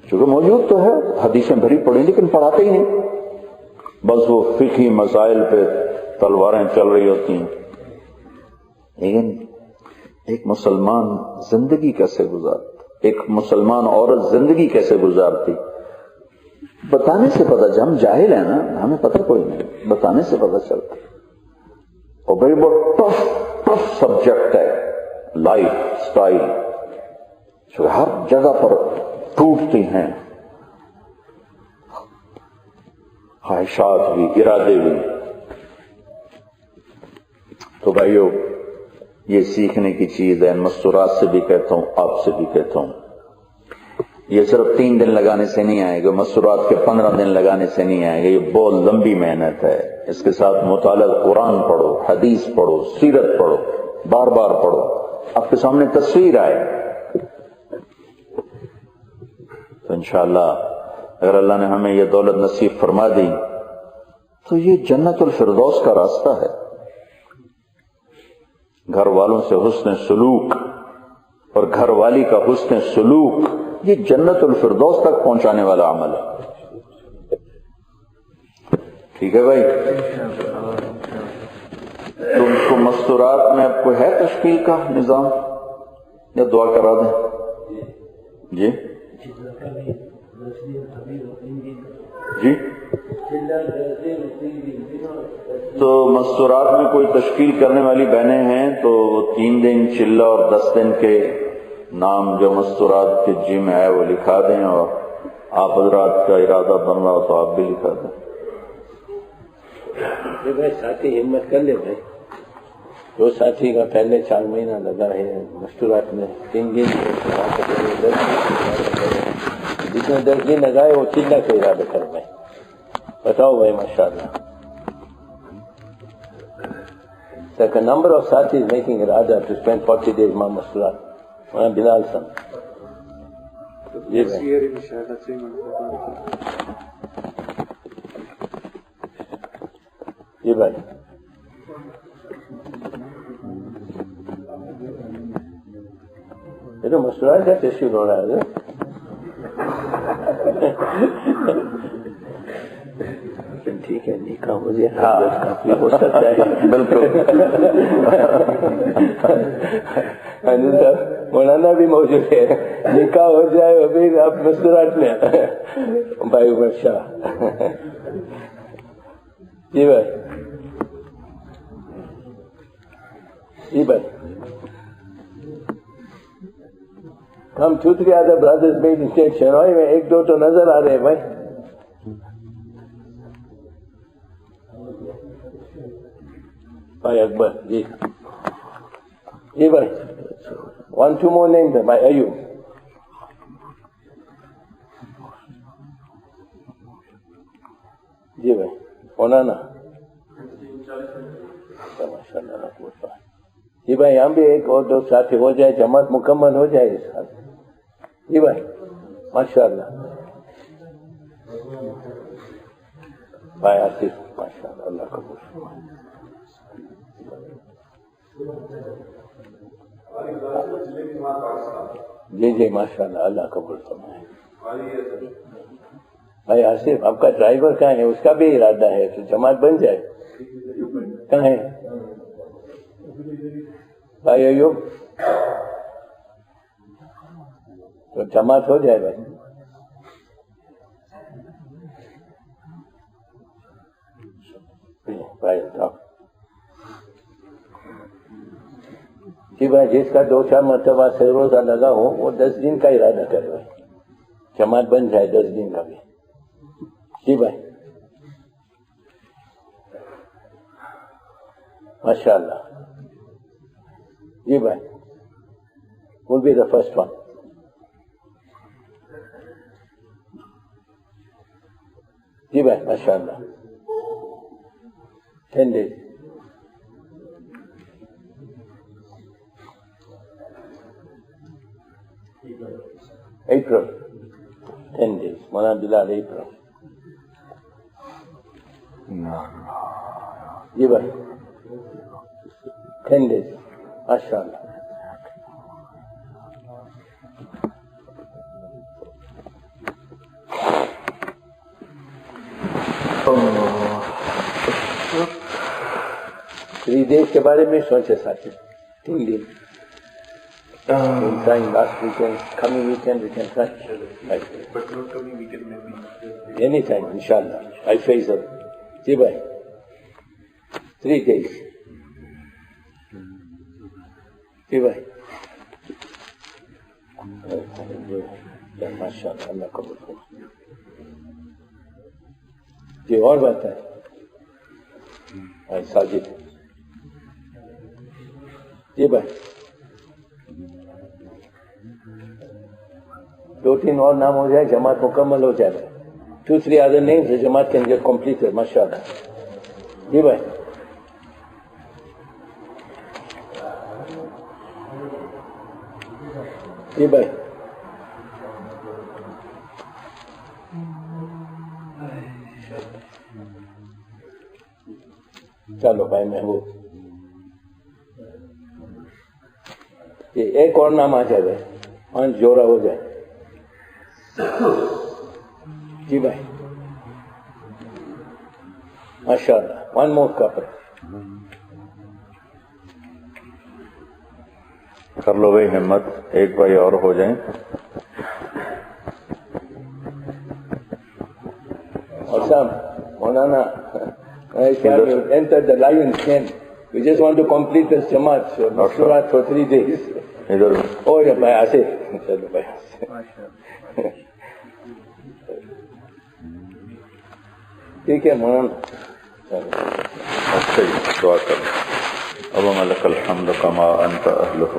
Speaker 1: چونکہ موجود تو ہے، حدیثیں بھری پڑی لیکن پڑھاتے ہی نہیں، بس وہ فقہی مسائل پہ تلواریں چل رہی ہوتی ہیں۔ لیکن ایک مسلمان زندگی کیسے گزارتا، ایک مسلمان عورت زندگی کیسے گزارتی، بتانے سے پتہ چلتا، ہم جاہل ہیں نا، ہمیں پتہ کوئی نہیں، بتانے سے پتہ چلتا۔ اور بڑی بہت ٹف سبجیکٹ ہے لائف سٹائل، جو ہر جگہ پر ٹوٹتی ہیں، خواہشات بھی، ارادے بھی۔ تو بھائیو یہ سیکھنے کی چیز ہے، مستورات سے بھی کہتا ہوں، آپ سے بھی کہتا ہوں، یہ صرف 3 دن لگانے سے نہیں آئے گا، مستورات کے 15 دن لگانے سے نہیں آئے گا، یہ بہت لمبی محنت ہے۔ اس کے ساتھ مطالعہ قرآن پڑھو، حدیث پڑھو، سیرت پڑھو، بار بار پڑھو، آپ کے سامنے تصویر آئے۔ تو انشاءاللہ اگر اللہ نے ہمیں یہ دولت نصیب فرما دی تو یہ جنت الفردوس کا راستہ ہے۔ گھر والوں سے حسن سلوک اور گھر والی کا حسن سلوک، یہ جنت الفردوس تک پہنچانے والا عمل ہے۔ ٹھیک ہے بھائی، تم کو مستورات میں اب کوئی ہے تشکیل کا نظام یا دعا کرا دیں؟ جی جی، تو مستورات میں کوئی تشکیل کرنے والی بہنیں ہیں تو وہ 3 دن چلہ اور 10 دن کے نام جو مستورات کے جی میں ہے وہ لکھا دیں، اور آپ حضرات کا ارادہ بن رہا ہو تو آپ بھی لکھا دیں۔
Speaker 2: بھائی ساتھی ہمت کر لے بھائی، جو ساتھی کا پہلے 4 مہینہ لگا ہے مستورات میں، 3 دن جتنے 10 دن لگائے وہ چلہ کا ارادہ کر بھائی، بتاؤ بھائی ماشاءاللہ۔ Like a number of sathis making irada to spend 40 days ma Masturat. Bilal san. This year inshallah 3 months. Ji bhai. یہ تو Masturat کا تشکیل ہو رہا ہے۔ ٹھیک ہے، نکاح ہو جائے کافی ہو سکتا ہے، بالکل۔ مولانا بھی موجود ہے، نکاح ہو جائے ابھی آپ مستورات میں بھائی عمر شاہ۔ جی بھائی، جی بھائی، ہم 2-3 other brothers made in state شنوئی میں 1-2 تو نظر آ رہے ہیں بھائی، بھائی اکبر جی جی بھائی 1-2 more names بھائی ایوب جی بھائی ہونا نا ماشاء اللہ جی بھائی یہاں بھی ایک اور دو ساتھی ہو جائے جماعت مکمل ہو جائے اس ساتھ جی بھائی ماشاء اللہ بھائی آصف ماشاء اللہ اللہ قبول جی جی ماشاء اللہ اللہ قبول فرمائے بھائی آصف آپ کا ڈرائیور کہاں ہے اس کا بھی ارادہ ہے کہ جماعت بن جائے کہاں ہے بھائی ایوب تو جماعت ہو جائے بھائی بھائی جی بھائی جس کا 2-4 مرتبہ سے روزہ لگا ہو وہ 10 دن کا ارادہ کرے بھائی جماعت بن جائے 10 دن کا بھی جی بھائی ماشاء اللہ جی بھائی will be the first one جی بھائی ماشاء اللہ 10 days April 10 days مولانا بلال April جی بھائی 10 days ماشاء اللہ تھری ڈیز کے بارے میں سوچے ساتھی 3 دن last weekend, coming weekend we can try.
Speaker 3: But not coming weekend maybe.
Speaker 2: Anytime, inshallah. I face it. جی بھائی 3 days. جی بھائی ماشاء اللہ اللہ قبول کرے جی اور بات ہے بھائی ساجد جی بھائی 2-3 اور نام ہو جائے جماعت مکمل ہو جائے 2-3 other names the جماعت can get completed ماشاء اللہ جی بھائی جی بھائی چلو بھائی محبوب ایک اور نام آ جائے بھائی 5 جوڑا ہو جائے جی بھائی ماشاء اللہ 1 more couple
Speaker 1: کر لو بھائی ہمت ایک بھائی اور ہو جائیں
Speaker 2: اور صاحب مولانا enter the lion's den we just want to complete this jamaat so Surat for 3 days
Speaker 1: ادھر
Speaker 2: oh yeah bhai Asif chalo bhai ٹھیک ہے مولانا
Speaker 1: اچھا دعا کر اللهم لك الحمد كما انت اهله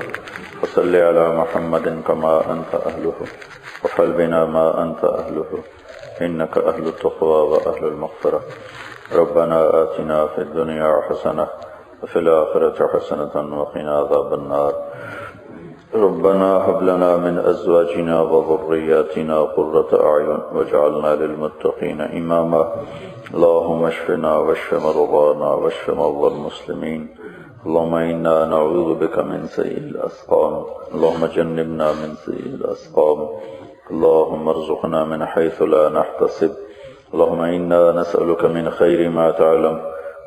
Speaker 1: وصل على محمد كما انت اهله وفعل بنا ما انت اهله انك اهل التقوى واهل المغفرة ربنا آتنا في الدنيا حسنة وفي الآخرة حسنة وقنا عذاب النار ربنا هب لنا من أزواجنا وذرياتنا قرة أعين واجعلنا للمتقين إماما اللهم اشفنا واشف مرضانا واشف مرضى المسلمين اللهم إنا نعوذ بك من سيء الأسقام اللهم جنبنا من سيء الأسقام اللهم ارزقنا من حيث لا نحتسب اللهم إنا نسألك من خير ما تعلم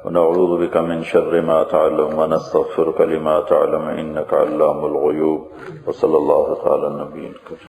Speaker 1: ونعوذ بك من شر ما تعلم ونستغفرك لما تعلم إنك علام الغيوب وصلى الله تعالى النبي الكريم